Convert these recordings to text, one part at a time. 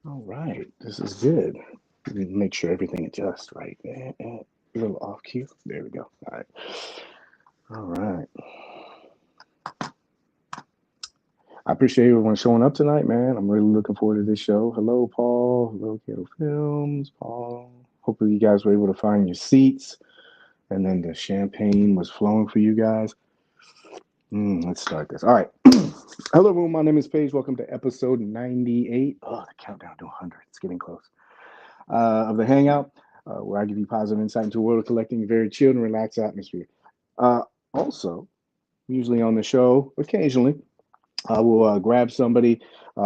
All right, this is good. Make sure everything adjusts right. A little off cue. There we go. All right. All right. I appreciate everyone showing up tonight, man. I'm really looking forward to this show. Hello, Paul. Hello, Kato Films. Paul. Hopefully, you guys were able to find your seats, and then the champagne was flowing for you guys. Let's start this. All right. Hello, everyone. My name is Paige. Welcome to episode 98. Oh, the countdown to 100. It's getting close. Of the Hangout, where I give you positive insight into a world of collecting, a very chilled and relaxed atmosphere. Uh, Also, usually on the show, occasionally, I will grab somebody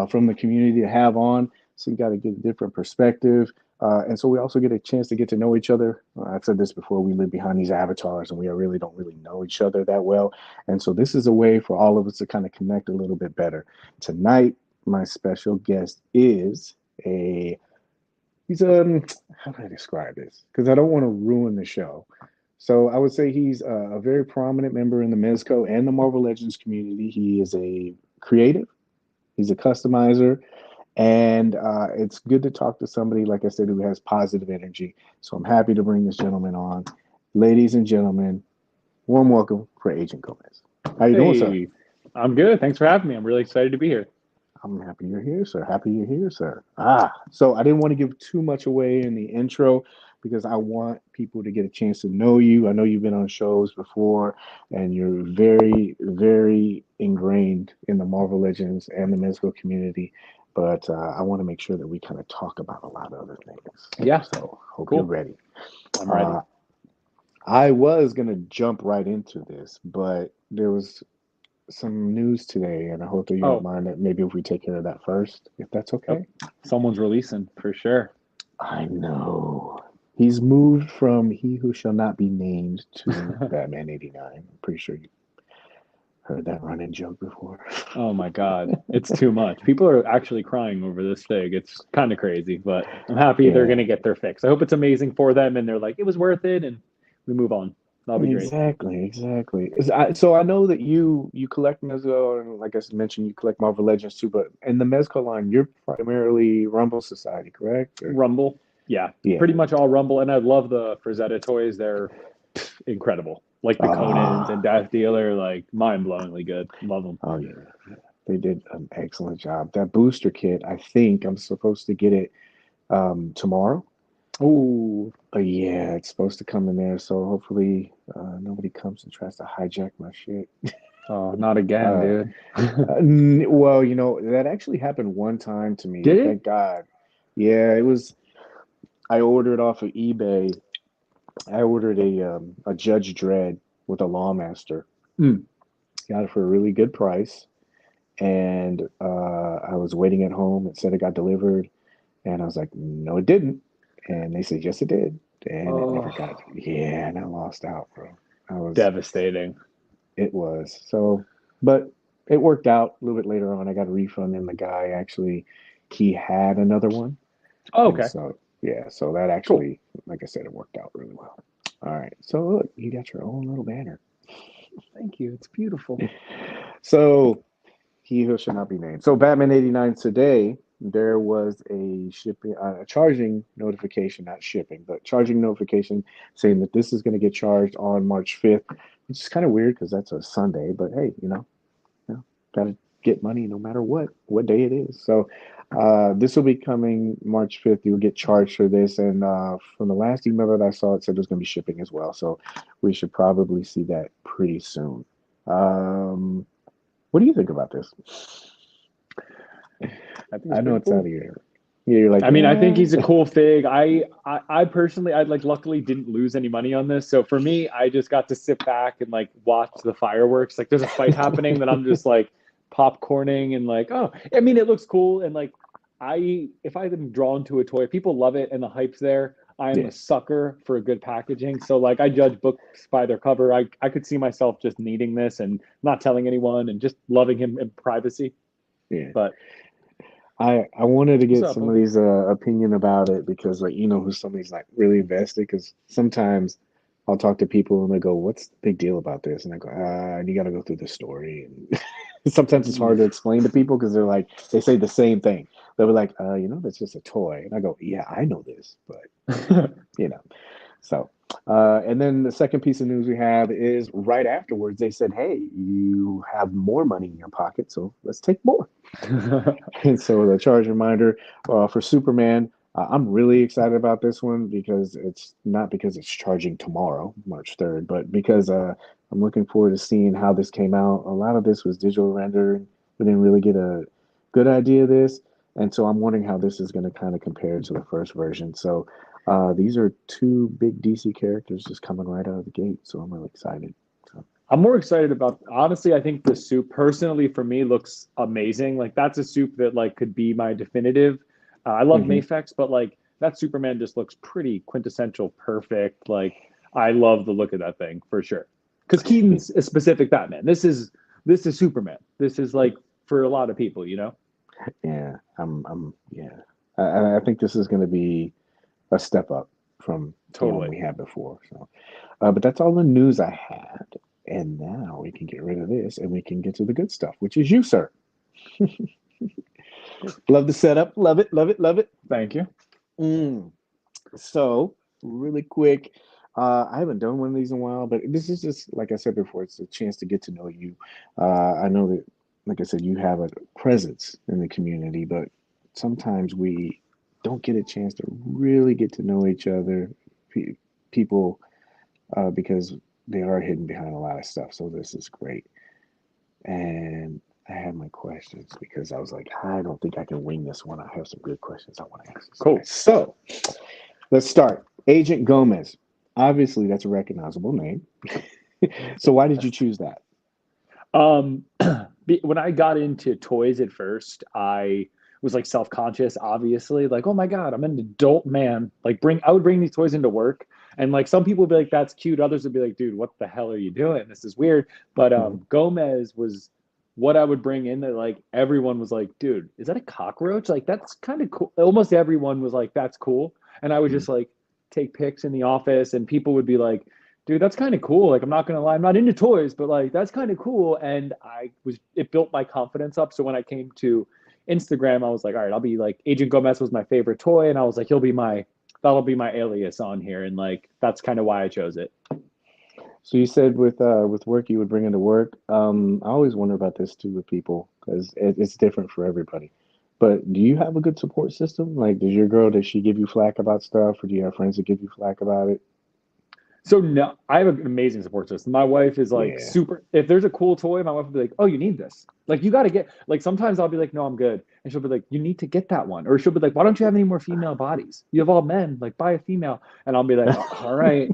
from the community to have on. So you got to get a different perspective. And so we also get a chance to get to know each other. I've said this before, we live behind these avatars and we really don't really know each other that well. And so this is a way for all of us to kind of connect a little bit better. Tonight, my special guest is a he's how do I describe this? Because I don't want to ruin the show. So I would say he's a very prominent member in the Mezco and the Marvel Legends community. He is a creative, he's a customizer, and it's good to talk to somebody, like I said, who has positive energy. So I'm happy to bring this gentleman on. Ladies and gentlemen, warm welcome for Agent Gomez. How you doing, sir? Hey, I'm good. Thanks for having me. I'm really excited to be here. I'm happy you're here, sir. Happy you're here, sir. So I didn't want to give too much away in the intro because I want people to get a chance to know you. I know you've been on shows before and you're very, very ingrained in the Marvel Legends and the Mezco community. But I want to make sure that we kind of talk about a lot of other things. Yeah, So hope you're cool. ready. I'm ready. Uh, I was going to jump right into this, but there was some news today, and I hope that you don't Oh, mind that maybe if we take care of that first, if that's yep. okay. Someone's releasing for sure. I know. He's moved from He Who Shall Not Be Named to Batman 89. I'm pretty sure you heard that running joke before. Oh my God. It's too much. People are actually crying over this thing. It's kind of crazy, but I'm happy they're Yeah, going to get their fix. I hope it's amazing for them and they're like, it was worth it. And we move on. That'll be great. exactly, exactly. So I know that you collect Mezco, and like I mentioned, you collect Marvel Legends too. But in the Mezco line, you're primarily Rumble Society, correct? Or, Rumble. Yeah, yeah. pretty much all Rumble. And I love the Frazetta toys. They're incredible. Like the Conans and Ah, Death Dealer, like mind-blowingly good. Love them. oh yeah. They did an excellent job. That booster kit, I think I'm supposed to get it tomorrow. Oh, Yeah, it's supposed to come in there, so hopefully nobody comes and tries to hijack my shit. oh, not again, Uh, dude. well, that actually happened one time to me. Did it? Thank God. Yeah, it was. I ordered off of eBay. I ordered a Judge Dredd with a Lawmaster. Mm. Got it for a really good price, and I was waiting at home. It said it got delivered, and I was like, no, it didn't. And they said, yes, it did. And it never Oh, got. Yeah, and I lost out, bro. I was. devastating. It was so, but it worked out. A little bit later on, I got a refund, and the guy actually, he had another one, Oh, and okay, so yeah, so that cool. actually, like I said, it worked out really well. All right, so look, you got your own little banner. Thank you. It's beautiful. So he who should not be named. So Batman 89 today, there was a charging notification, not shipping, but charging notification saying that this is going to get charged on March 5th, which is kind of weird because that's a Sunday, but hey, got to get money no matter what day it is. So this will be coming March 5th. You'll get charged for this. And from the last email that I saw, it said there's going to be shipping as well. So we should probably see that pretty soon. Um, what do you think about this? I think it's I know pretty it's out cool. of your. Yeah, you're like, I mean, I think he's a eh. cool fig. I personally, I like, luckily didn't lose any money on this. So for me, I just got to sit back and like watch the fireworks. Like, there's a fight happening that I'm just like popcorning and like, oh, I mean, it looks cool. And like, if I'm drawn to a toy, people love it and the hype's there. I'm Yeah, a sucker for a good packaging. So like, I judge books by their cover. I could see myself just needing this and not telling anyone and just loving him in privacy. yeah. But I wanted to what's get up, homie? somebody's opinion about it because like who somebody's like really invested because sometimes I'll talk to people and they go, "What's the big deal about this?" And I go, "You got to go through the story." And sometimes it's hard to explain to people because they're like, they say the same thing. They'll be like, that's just a toy," and I go, "Yeah, I know this, but you know." So, and then the second piece of news we have is right afterwards, they said, "Hey, you have more money in your pocket, so let's take more." And so the charge reminder for Superman, I'm really excited about this one because it's not because it's charging tomorrow, March 3rd, but because I'm looking forward to seeing how this came out. A lot of this was digital rendered. We didn't really get a good idea of this. And so I'm wondering how this is going to kind of compare to the first version. So these are two big DC characters just coming right out of the gate. So I'm really excited. So, I'm more excited about, honestly, I think the soup personally for me looks amazing. Like that's a soup that like could be my definitive. I love mhm. Mafex, but like that Superman just looks pretty quintessential, perfect. Like I love the look of that thing for sure. Because Keaton's a specific Batman. This is Superman. This is like for a lot of people, you know? Yeah, yeah. I think this is going to be a step up from the one Totally. we had before. So, but that's all the news I had. And now we can get rid of this and we can get to the good stuff, which is you, sir. Love the setup. Love it. Love it. Love it. Thank you. Mm. So, really quick, I haven't done one of these in a while, but this is just, like I said before, it's a chance to get to know you. I know that, like I said, you have a presence in the community, but sometimes we don't get a chance to really get to know each other, people, because they are hidden behind a lot of stuff. So, this is great. And I have my questions because I was like, I don't think I can wing this one. I have some good questions I want to ask this guy. Cool. So, let's start. Agent Gomez. Obviously, that's a recognizable name. So why did you choose that? Um, when I got into toys at first, I was like self-conscious, obviously, like, oh my God, I'm an adult man. Like I would bring these toys into work. And like some people would be like, that's cute. Others would be like, dude, what the hell are you doing? This is weird. But Mhm. Gomez was what I would bring in that like everyone was like, dude, is that a cockroach? Like that's kind of cool. Almost everyone was like, that's cool. And I would Mhm. just like take pics in the office and people would be like, dude, that's kind of cool. Like, I'm not gonna lie, I'm not into toys, but like, that's kind of cool. And it built my confidence up. So when I came to Instagram, I was like, all right, I'll be like, Agent Gomez was my favorite toy, and I was like, that'll be my alias on here, and like, that's kind of why I chose it. So you said with work you would bring into work. I always wonder about this too with people because it's different for everybody. But do you have a good support system? Like, does your girl, does she give you flack about stuff, or do you have friends that give you flack about it? So no, I have an amazing support system. My wife is like Yeah. super. If there's a cool toy, my wife will be like, "Oh, you need this. Like, you got to get." Like sometimes I'll be like, "No, I'm good," and she'll be like, "You need to get that one," or she'll be like, "Why don't you have any more female bodies? You have all men. Like, buy a female." And I'll be like, "All right,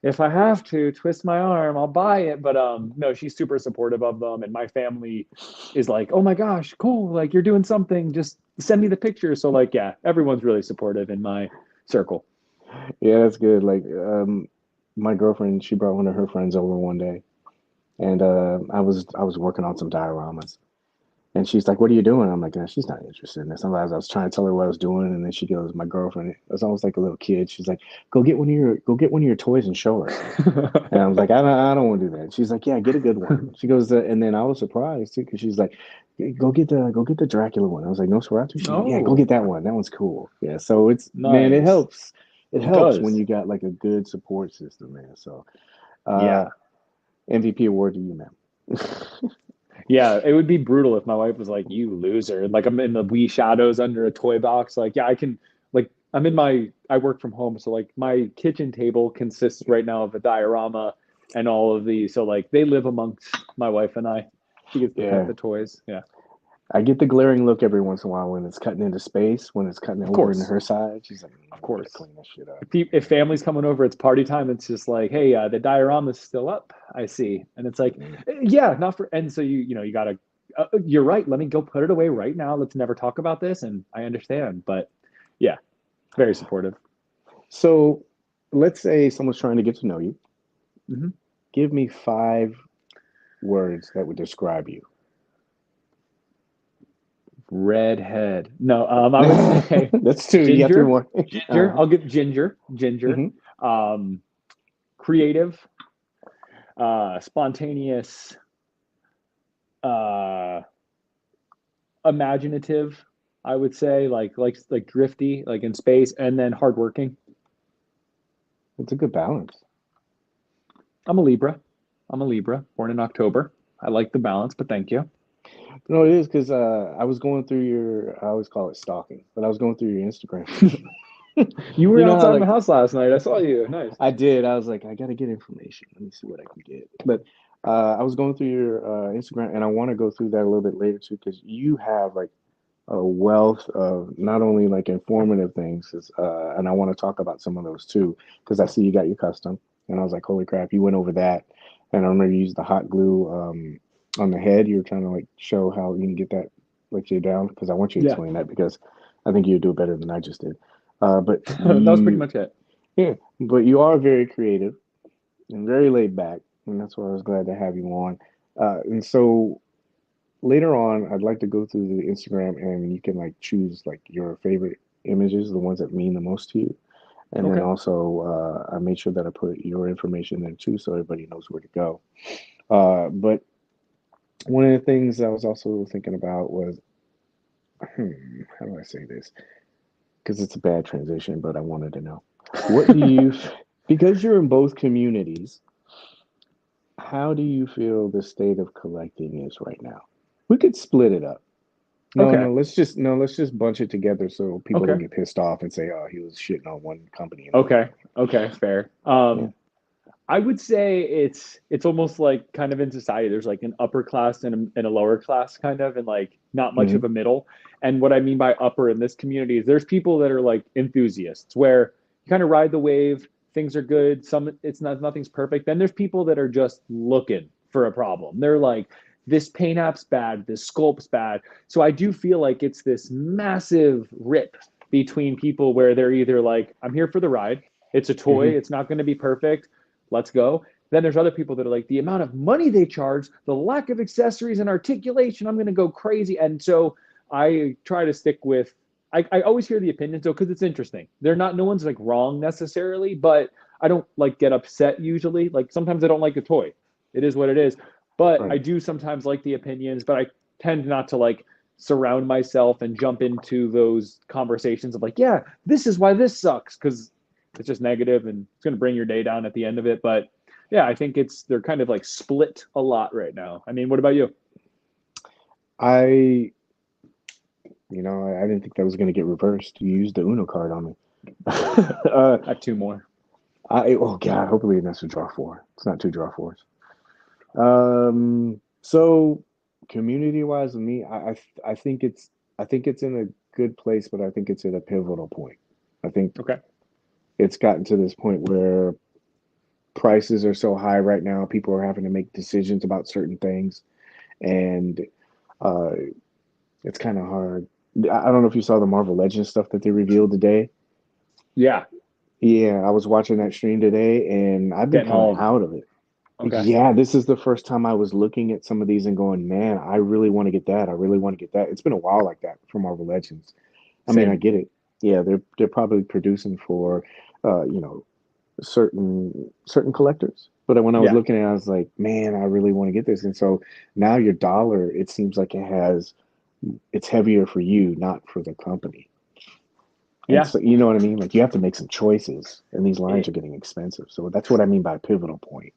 if I have to twist my arm, I'll buy it." But no, she's super supportive of them, and my family is like, "Oh my gosh, cool! Like you're doing something. Just send me the picture." So like, yeah, everyone's really supportive in my circle. Yeah, that's good. Like, my girlfriend, she brought one of her friends over one day, and I was working on some dioramas, and she's like, "What are you doing?" I'm like, she's not interested in this. Sometimes I was trying to tell her what I was doing, and then she goes, "My girlfriend." It was almost like a little kid. She's like, go get one of your toys and show her." And I was like, I don't want to do that. She's like, "Yeah, get a good one." She goes, and then I was surprised too because she's like, go get the Dracula one." I was like, "No Swaratu." She's like, "Yeah, go Oh, get that one. That one's cool." Yeah, so it's, man, it nice. helps. It It helps when does. you got like a good support system, man. So, uh, Yeah. MVP award to you, man. Yeah. It would be brutal if my wife was like, you loser. Like I'm in the wee shadows under a toy box. Like, yeah, like, I work from home. So, like, my kitchen table consists right now of a diorama and all of these. So, like, they live amongst my wife and I. She gets to pet Yeah, the toys. Yeah. I get the glaring look every once in a while when it's cutting into space, when it's cutting Of over into course. her side. She's like, Of "We gotta course. clean this shit up." If family's coming over, it's party time. It's just like, hey, the diorama's still up. I see, and it's like, Mm. yeah, not for. And so you gotta. You're right. Let me go put it away right now. Let's never talk about this. And I understand, but yeah, very supportive. So, let's say someone's trying to get to know you. Hmm. Give me 5 words that would describe you. Redhead. No, I would say That's two. You got three ginger. more. Ginger. Uh-huh. I'll give ginger. Ginger. Hmm. Um, creative, spontaneous, uh, imaginative. I would say like drifty, like in space, and then hardworking. It's a good balance. I'm a Libra. I'm a Libra, born in October. I like the balance, but thank you. No, it is because I was going through your, I always call it stalking, but I was going through your Instagram. You were You know how outside my like house last night. I saw you. Nice. I did. I was like, I gotta get information. Let me see what I can get. But I was going through your Instagram, and I want to go through that a little bit later too, because you have like a wealth of not only like informative things, and I want to talk about some of those too, because I see you got your custom, and I was like, holy crap, you went over that, and I remember you used the hot glue on the head. You were trying to like show how you can get that like you down, because I want you to Yeah, explain that because I think you do it better than I just did. But that was pretty you, much it. yeah, but you are very creative and very laid back, and that's why I was glad to have you on. And so later on, I'd like to go through the Instagram, and you can like choose like your favorite images, the ones that mean the most to you. And then Okay. also, I made sure that I put your information there too, so everybody knows where to go. But one of the things I was also thinking about was, how do I say this? Because it's a bad transition, but I wanted to know, what do you, because you're in both communities, how do you feel the state of collecting is right now? We could split it up. No, Okay. no, let's just bunch it together so people don't Okay. get pissed off and say, "Oh, he was shitting on one company and Okay. whatnot." Okay. Fair. Yeah. I would say it's almost like kind of in society. There's like an upper class and a lower class kind of, and like not much Hmm. of a middle. And what I mean by upper in this community is there's people that are like enthusiasts where you kind of ride the wave, things are good, some it's not nothing's perfect. Then there's people that are just looking for a problem. They're like, this paint app's bad, this sculpt's bad. So I do feel like it's this massive rip between people where they're either like, I'm here for the ride, it's a toy, Hmm. it's not going to be perfect, let's go. Then there's other people that are like, the amount of money they charge, the lack of accessories and articulation, I'm going to go crazy. And so I try to stick with, I always hear the opinions though, because it's interesting. They're not, no one's like wrong necessarily, but I don't like get upset usually. Like sometimes I don't like a toy. It is what it is. But I Right. do sometimes like the opinions, but I tend not to like surround myself and jump into those conversations of like, yeah, this is why this sucks. Cause it's just negative and it's going to bring your day down at the end of it. But yeah, I think they're kind of like split a lot right now. I mean, what about you? I, I didn't think that was going to get reversed. You used the Uno card on me. uh, I have two more. oh God, hopefully that's a draw four. It's not two draw fours. So community wise, with me, I think it's in a good place, but I think it's at a pivotal point. I think Okay. it's gotten to this point where prices are so high right now. People are having to make decisions about certain things, and uh, it's kind of hard. I don't know if you saw the Marvel Legends stuff that they revealed today. Yeah. Yeah, I was watching that stream today, and I've been Getting kind of all of them. out of it. Okay. Yeah, this is the first time I was looking at some of these and going, man, I really want to get that. I really want to get that. It's been a while like that for Marvel Legends. I mean, I Same. get it. Yeah, they're probably producing for, you know, certain collectors. But when I was Yeah. looking at it, I was like, man, I really want to get this. And so now your dollar, it seems like it's heavier for you, not for the company. And Yeah. so, you know what I mean? Like you have to make some choices, and these lines are It, getting expensive. So that's what I mean by pivotal point.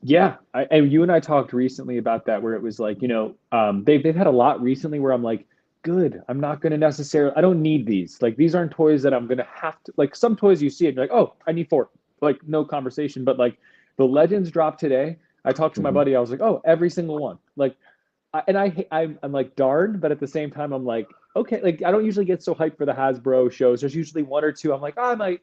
yeah. And you and I talked recently about that, where it was like, they've had a lot recently where I'm like, good. I'm not going to necessarily, I don't need these. Like, these aren't toys that I'm going to have to, like, some toys you see it, you're like, oh, I need four. Like, no conversation. But like, the Legends dropped today. I talked to my Hmm. buddy. I was like, oh, every single one. Like, I'm like darned, but at the same time, I'm like, okay, like I don't usually get so hyped for the Hasbro shows. There's usually one or two. I'm like, oh, I might,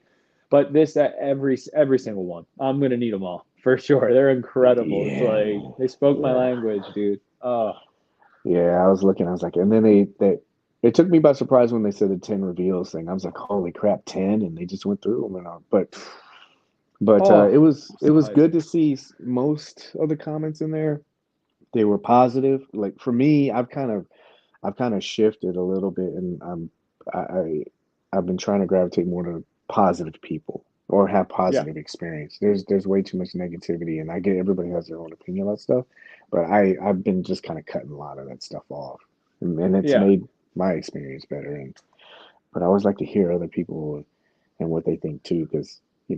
but this every single one, I'm gonna need them all for sure. They're incredible. It's Yeah, like man. they spoke my Yeah. language, dude. Oh, Yeah, I was looking, I was like, and then they it took me by surprise when they said the 10 reveals thing. I was like, holy crap, 10, and they just went through them and all. But oh, it so was hyped. good to see most of the comments in there. They were positive. Like for me, I've kind of shifted a little bit, and I I've been trying to gravitate more to positive people. or have Yeah. positive experience. There's way too much negativity, and I get everybody has their own opinion about stuff, but I've been just kind of cutting a lot of that stuff off, and it's Yeah. made my experience better. And but I always like to hear other people and what they think too, because you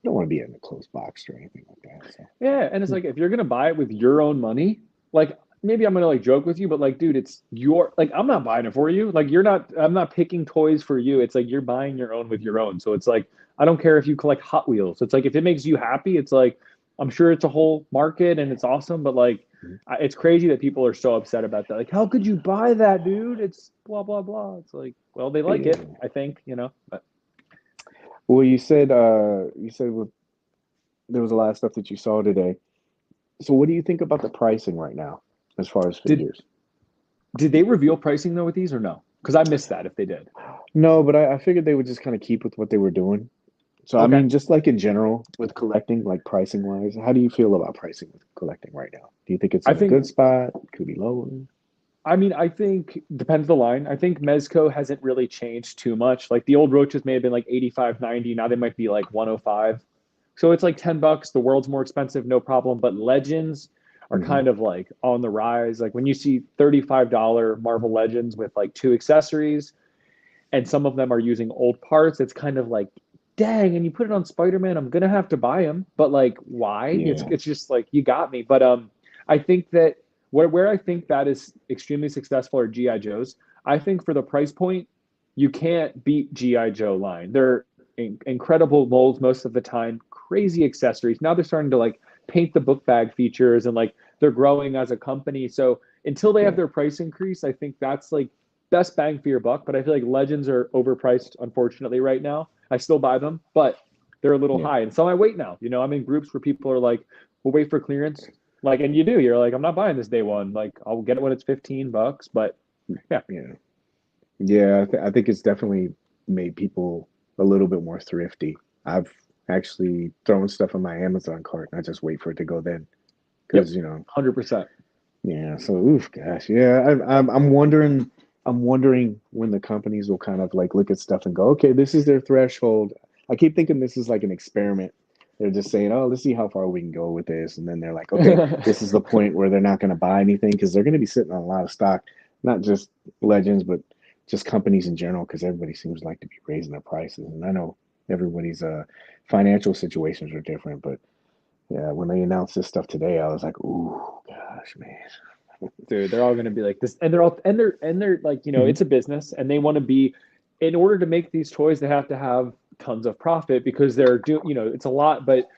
don't want to be in a closed box or anything like that. So Yeah, and it's like if you're gonna buy it with your own money, like maybe I'm gonna like joke with you, but like, dude, it's your like I'm not buying it for you. Like you're not I'm not picking toys for you. It's like you're buying your own with your own. So it's like I don't care if you collect Hot Wheels. It's like if it makes you happy, it's like I'm sure it's a whole market and it's awesome, but like it's crazy that people are so upset about that. Like, how could you buy that, dude? It's blah blah blah. It's like, well, they like it, yeah. I think, you know. But Well, you said with there was a lot of stuff that you saw today. So what do you think about the pricing right now as far as did figures? did they reveal pricing though with these or no? Because I missed that if they did. No, but I figured they would just kind of keep with what they were doing. So I Okay. mean, just like in general with collecting, like pricing wise, how do you feel about pricing with collecting right now? Do you think it's I in a think good spot? Could be lower? I mean, I think depends the line. I think Mezco hasn't really changed too much. Like the old roaches may have been like 85, 90. Now they might be like 105. So it's like $10. The world's more expensive, no problem. But Legends are Hmm. kind of like on the rise. Like when you see $35 Marvel Legends with like two accessories, and some of them are using old parts, it's kind of like, dang, and you put it on Spider-Man, I'm gonna have to buy him. But like, why? It's Yeah, it's just like you got me. But I think that where I think that is extremely successful are GI Joes. I think for the price point, you can't beat GI Joe line. They're incredible molds most of the time, crazy accessories. Now they're starting to like paint the book bag features and like they're growing as a company. So until they have yeah, their price increase, I think that's like best bang for your buck. But I feel like Legends are overpriced, unfortunately, right now. I still buy them, but they're a little yeah, high. And so I wait now. You know, I'm in groups where people are like, we'll wait for clearance. Like, and you do. You're like, I'm not buying this day one. Like, I'll get it when it's $15. But yeah, yeah, yeah. I think it's definitely made people a little bit more thrifty. I've actually thrown stuff in my Amazon cart and I just wait for it to go then yep, because 100%. yeah. So, oof, gosh, yeah. I'm wondering when the companies will kind of like look at stuff and go, okay, this is their threshold. I keep thinking this is like an experiment. They're just saying, oh, let's see how far we can go with this, and then they're like, okay, this is the point where they're not going to buy anything because they're going to be sitting on a lot of stock, not just Legends, but just companies in general, because everybody seems like to be raising their prices. And I know everybody's financial situations are different, but yeah, when they announced this stuff today, I was like, ooh, gosh, man. Dude, they're all going to be like this, and they're like, you know, Hmm. it's a business, and they want to be. In order to make these toys, they have to have tons of profit because they're you know, it's a lot, but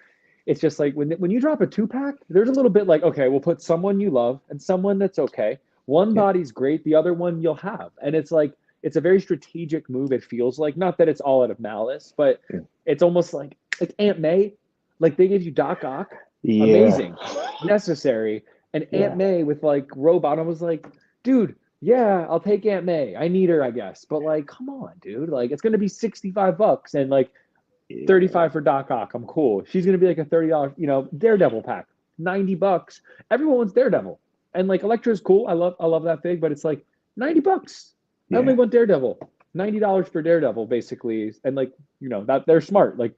it's just like when you drop a two pack, there's a little bit like, okay, we'll put someone you love and someone that's okay. One Yeah, body's great, the other one you'll have. And it's like it's a very strategic move, it feels like. Not that it's all out of malice, but yeah, it's almost like Aunt May, like they give you Doc Ock, yeah, amazing, necessary. And Aunt yeah, May with like robot, I was like, dude, yeah, I'll take Aunt May. I need her, I guess. But like, come on, dude. Like it's gonna be $65. And like 35 for Doc Ock. I'm cool. She's gonna be like a $30, you know, Daredevil pack. $90. Everyone wants Daredevil. And like Elektra's cool. I love that fig, but it's like $90. I only yeah, want Daredevil. $90 for Daredevil, basically. And like, you know, that they're smart. Like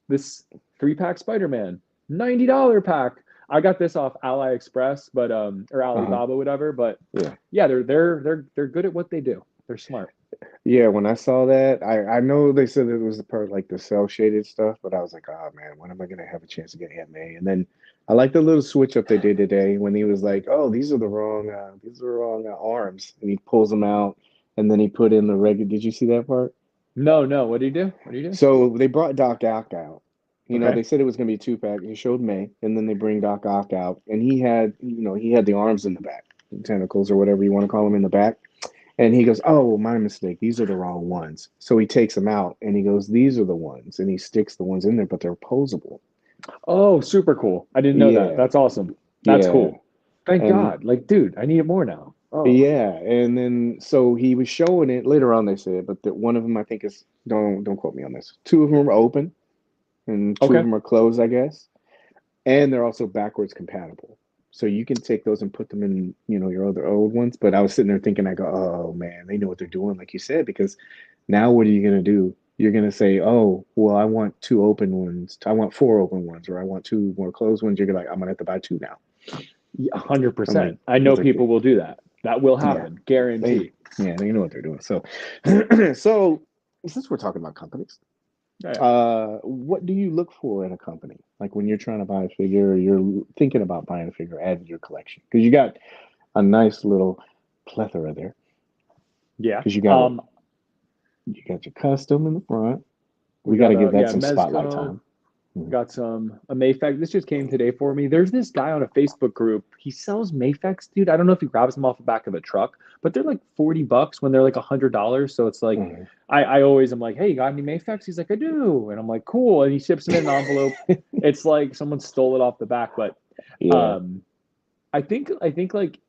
this three-pack Spider-Man, $90 pack. I got this off AliExpress, but or uh-huh, Alibaba, whatever. But yeah. yeah, they're good at what they do. They're smart. Yeah, when I saw that, I know they said it was the part like the cell shaded stuff, but I was like, oh man, when am I gonna have a chance to get Aunt May? And then I like the little switch up they did today when he was like, oh, these are the wrong arms, and he pulls them out, and then he put in the regular. Did you see that part? No, no. What do you do? What do you do? So they brought Doc Ock out. Okay. They said it was gonna be a two pack. He showed May, and then they bring Doc Ock out, and he had the arms in the back, the tentacles or whatever you want to call them in the back. And he goes, "Oh, my mistake. These are the wrong ones." So he takes them out and he goes, "These are the ones." And he sticks the ones in there, but they're posable. Oh, super cool. I didn't know that. Yeah, That's awesome. That's yeah. cool. Thank And God. Like, dude, I need it more now. Oh, yeah, and then so he was showing it later on, they said, but one of them I think is don't quote me on this. Two of them are open and two of okay. them are closed, I guess. And they're also backwards compatible. So you can take those and put them in, your other old ones. But I was sitting there thinking, I go, oh man, they know what they're doing, like you said, because now what are you gonna do? you're gonna say, "Oh, well, I want two open ones. I want four open ones, or I want two more closed ones." You're like, "I'm gonna have to buy two now." Yeah, I'm like, 100%. I it's know like, people will do that. That will yeah, happen, they, guarantee. yeah, they know what they're doing. So, so since we're talking about companies, Yeah. what do you look for in a company? Like when you're trying to buy a figure, or you're thinking about buying a figure, add to your collection because you got a nice little plethora there. Yeah. Because Um, you got your custom in the front. we We got got to give a that yeah, some spotlight Mezco. time. Mhm. Got some a Mayfex. This just came today for me. There's this guy on a Facebook group. He sells Mayfex, dude. I don't know if he grabs them off the back of a truck, but they're like $40 when they're like $100. So it's like, Mhm. I always am like, hey, you got any Mayfex? He's like, I do, and I'm like, cool. And he ships them in an envelope. It's like someone stole it off the back, but Yeah. um, I think like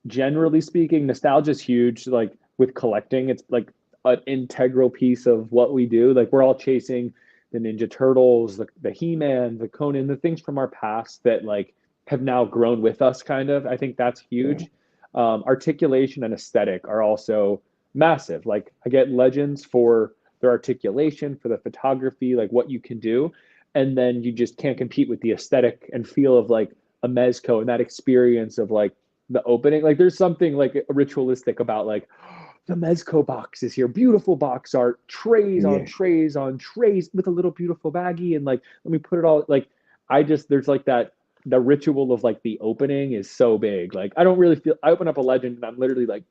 generally speaking, nostalgia is huge. Like with collecting, it's like an integral piece of what we do. Like we're all chasing the Ninja Turtles, the He-Man, the Conan, the things from our past that like have now grown with us kind of. I think that's Yeah. huge. Articulation and aesthetic are also massive. Like I get legends for their articulation, for the photography, like what you can do. And then you just can't compete with the aesthetic and feel of like a Mezco and that experience of like the opening. Like there's something like ritualistic about like the Mezco box is here, beautiful box art, trays on Yeah. trays on trays with a little beautiful baggie, and like let me put it all like I just there's like that the ritual of like the opening is so big. Like I don't really feel I open up a legend and I'm literally like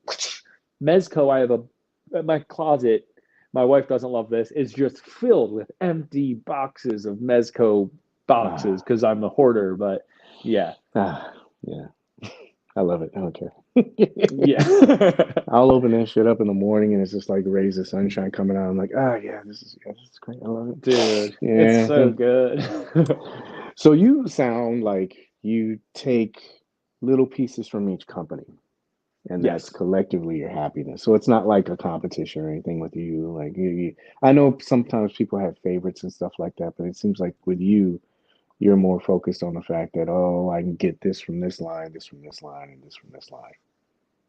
Mezco. I have a my closet. My wife doesn't love this. Is just filled with empty boxes of Mezco boxes Ah, because I'm a hoarder. But yeah, ah, yeah. I love it. I don't care. yeah. I'll open that shit up in the morning and it's just like rays of sunshine coming out. I'm like, ah, yeah, this is great. I love it. Dude, it's Yeah. so good. So you sound like you take little pieces from each company, and that's Yes. collectively your happiness. So it's not like a competition or anything with you. Like I know sometimes people have favorites and stuff like that, but it seems like with you, you're more focused on the fact that, oh, I can get this from this line, this from this line, and this from this line.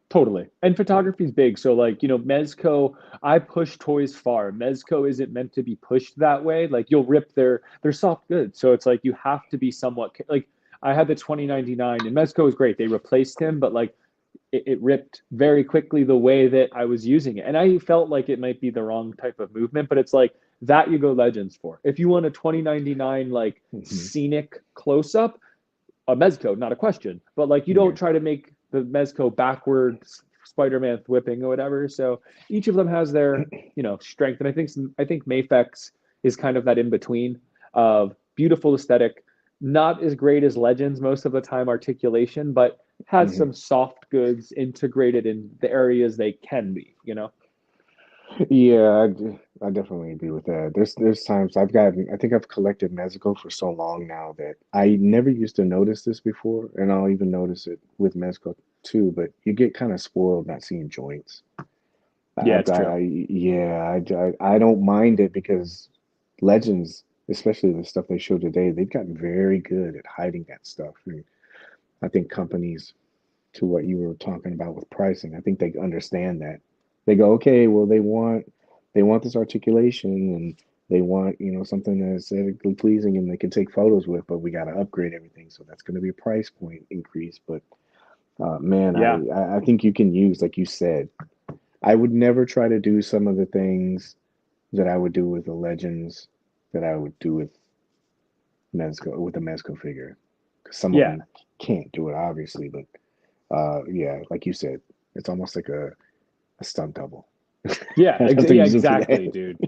Totally. And Yeah. photography is big. So like, Mezco, I push toys far. Mezco isn't meant to be pushed that way. Like you'll rip their soft goods. So it's like you have to be somewhat like I had the 2099 and Mezco was great. They replaced him, but like it ripped very quickly the way that I was using it. And I felt like it might be the wrong type of movement, but it's like that you go legends for. If you want a 2099 like Hmm. scenic close up, a Mezco, not a question. But like you don't Yeah. try to make the Mezco backwards Spider-Man whipping or whatever. So each of them has their, strength. And I think Mafex is kind of that in between of beautiful aesthetic, not as great as Legends most of the time articulation, but has Hmm. some soft goods integrated in the areas they can be. Yeah, I definitely agree with that. There's times I think I've collected Mezco for so long now that I never used to notice this before, and I'll even notice it with Mezco too. But you get kind of spoiled not seeing joints. Yeah, it's true. Yeah, I don't mind it because Legends, especially the stuff they show today, they've gotten very good at hiding that stuff. And I think companies, to what you were talking about with pricing, I think they understand that. They go, okay, well, they want this articulation and they want, something that's aesthetically pleasing and they can take photos with, but we got to upgrade everything. So that's going to be a price point increase. But man, Yeah. I think you can use, like you said, I would never try to do some of the things that I would do with the Legends that I would do with a Mezco figure. 'Cause some of Yeah. them can't do it, obviously, but yeah, like you said, it's almost like a stunt double. Yeah. That's what I Yeah, use it for exactly, that. dude.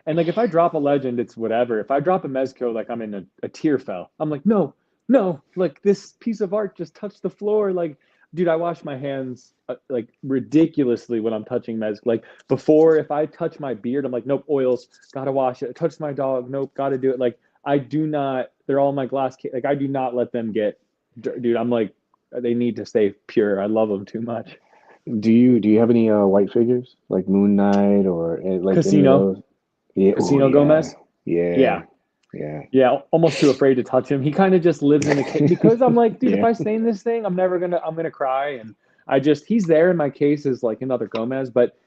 And like if I drop a legend, it's whatever. If I drop a Mezco, like I'm in a tear fell. I'm like, no, no, like this piece of art just touched the floor. Like, dude, I wash my hands like ridiculously when I'm touching Mezco. Like before, if I touch my beard, I'm like, nope, oils, gotta wash it. Touch my dog, nope, gotta do it. Like I do not. They're all in my glass case. Like I do not let them get, dude. I'm like, they need to stay pure. I love them too much. Do you have any white figures like Moon Knight or like any of Casino, those? Yeah. Oh Casino yeah. Gomez. Yeah. Yeah, Yeah. yeah, almost too afraid to touch him. He kind of just lives in a case because I'm like, dude, if Yeah. I stain this thing, I'm gonna cry. And I just he's there in my case as like another Gomez, but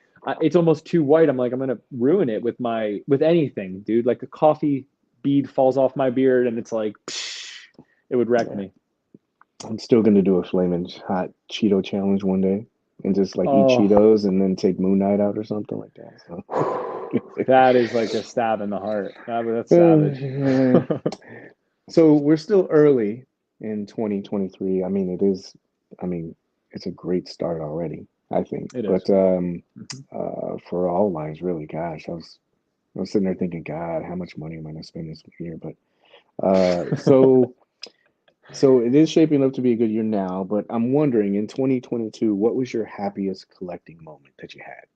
it's almost too white. I'm like, I'm gonna ruin it with anything, dude. Like a coffee bead falls off my beard, and it's like, psh, it would wreck Yeah. me. I'm still gonna do a flaming hot Cheeto challenge one day and just like eat Oh, Cheetos and then take Moon Knight out or something like that. So that is like a stab in the heart. That's savage. yeah. So we're still early in 2023. I mean, it is, I mean, it's a great start already, I think. It is. But Mhm. for all lines, really, gosh, I was sitting there thinking, God, how much money am I gonna spend this year? But so it is shaping up to be a good year now, but I'm wondering in 2022, what was your happiest collecting moment that you had?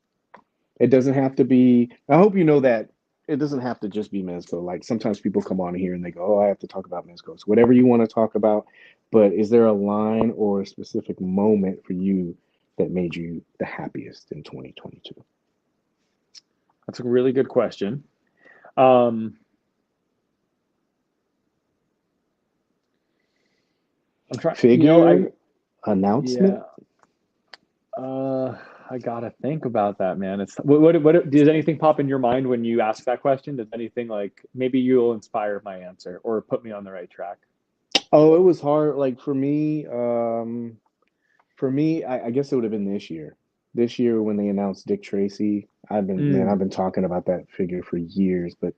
It doesn't have to be, I hope you know that it doesn't have to just be Mezco. Like sometimes people come on here and they go, oh, I have to talk about Mezco. So whatever you want to talk about, but is there a line or a specific moment for you that made you the happiest in 2022? That's a really good question. Um, I'm trying, Figure, yeah, announcement? uh, I gotta think about that, man. It's what does anything pop in your mind when you ask that question? Does anything like maybe you'll inspire my answer or put me on the right track? Oh, it was hard. Like for me, I guess it would have been this year. This year when they announced Dick Tracy, I've Mm, been talking about that figure for years, but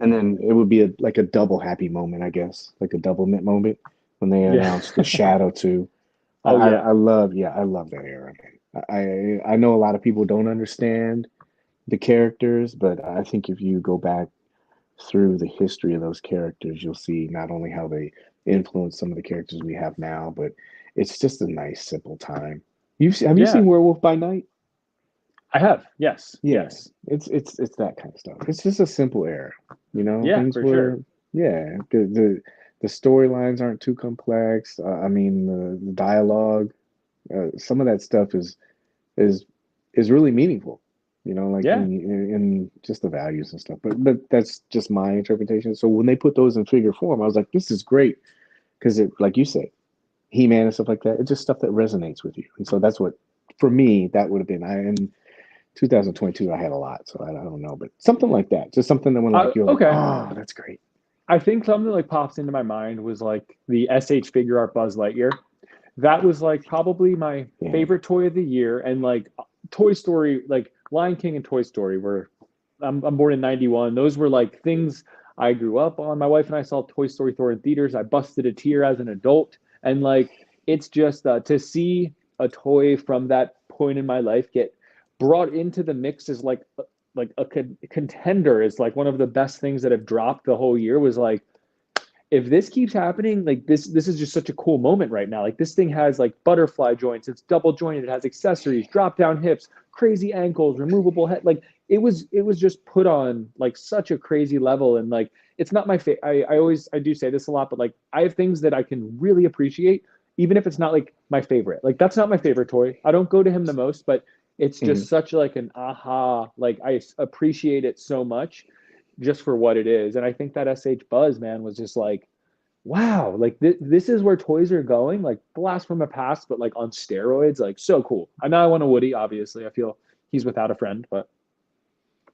and then it would be like a double happy moment, I guess, like a double mint moment when they yeah. announced the Shadow 2. Oh yeah. I love, yeah, I love that era, man. I know a lot of people don't understand the characters, but I think if you go back through the history of those characters, you'll see not only how they influence some of the characters we have now, but it's just a nice, simple time. Have you Yeah. seen Werewolf by Night? I have. Yes. Yeah, Yes. it's that kind of stuff. It's just a simple era, you know. Yeah, Things for sure. were, yeah. The storylines aren't too complex. I mean, the dialogue, some of that stuff is is really meaningful. You know, like Yeah. in just the values and stuff. But that's just my interpretation. So when they put those in figure form, I was like, this is great because it, like you said, He-Man and stuff like that. It's just stuff that resonates with you. And so that's what, for me, that would have been. I in 2022, I had a lot, so I don't know, but something like that, just something that when like you're like, Okay. oh, that's great. I think something like pops into my mind was like the SH figure art Buzz Lightyear. That was like probably my Yeah, favorite toy of the year. And like Toy Story, like Lion King and Toy Story were, I'm born in 91. Those were like things I grew up on. My wife and I saw Toy Story Thor in theaters. I busted a tear as an adult. And like, it's just to see a toy from that point in my life get brought into the mix is like a contender is like one of the best things that have dropped the whole year was like if this keeps happening, like this is just such a cool moment right now. Like this thing has like butterfly joints, it's double jointed, it has accessories, drop down hips, crazy ankles, removable head. Like it was just put on like such a crazy level. And like it's not my favorite. I always I do say this a lot, but like I have things that I can really appreciate, even if it's not like my favorite. Like that's not my favorite toy. I don't go to him the most, but it's hmm just such like an aha. Like I appreciate it so much just for what it is. And I think that SH Buzz, man, was just like, wow, like this is where toys are going, like blast from the past, but like on steroids, like so cool. I know I want a Woody, obviously. I feel he's without a friend, but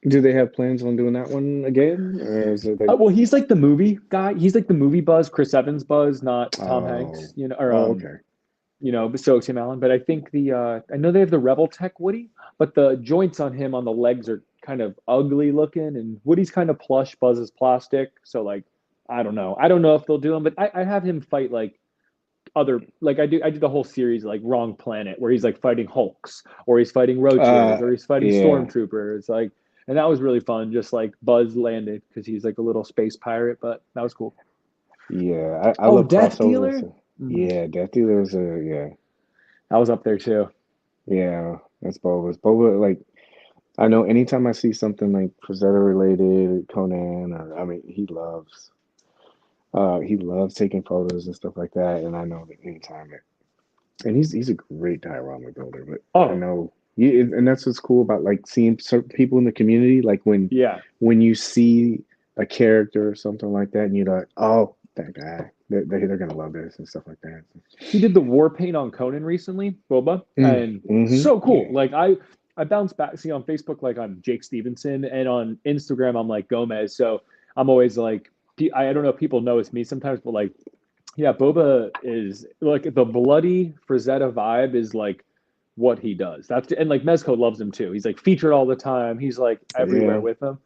Do they have plans on doing that one again, or is it like, well, he's like the movie guy. He's like the movie Buzz, Chris Evans Buzz, not Tom oh, Hanks, or oh, okay, but so Tim Allen. But I think I know they have the Rebel Tech Woody, but the joints on him on the legs are kind of ugly looking, and Woody's kind of plush, Buzz is plastic. So like, I don't know. I don't know if they'll do him, but I have him fight like other like I did the whole series like Wrong Planet where he's like fighting Hulks or he's fighting roaches or he's fighting yeah, stormtroopers like and that was really fun just like Buzz landed because he's like a little space pirate but that was cool. yeah. I Oh, love Death crossovers. Dealer. So, yeah, Death Dealer was a yeah, That was up there too. yeah. That's Boba's. Boba, like I know anytime I see something like Frazetta related, Conan, or I mean, he loves taking photos and stuff like that. And I know that anytime it, and he's a great diorama builder, but I Oh know, yeah, and that's what's cool about like seeing certain people in the community, like yeah, when you see a character or something like that, and you're like, oh, that guy, they're gonna love this and stuff like that. he did the war paint on Conan recently, Boba, Mm, and hmm so cool. Yeah, Like I bounce back. See on Facebook, like I'm Jake Stevenson, and on Instagram, I'm like Gomez. So I'm always like, I don't know if people know it's me sometimes, but like, yeah, Boba is like the bloody Frazetta vibe is like what he does. That's and like Mezco loves him too. He's like featured all the time. He's like everywhere Yeah, with him.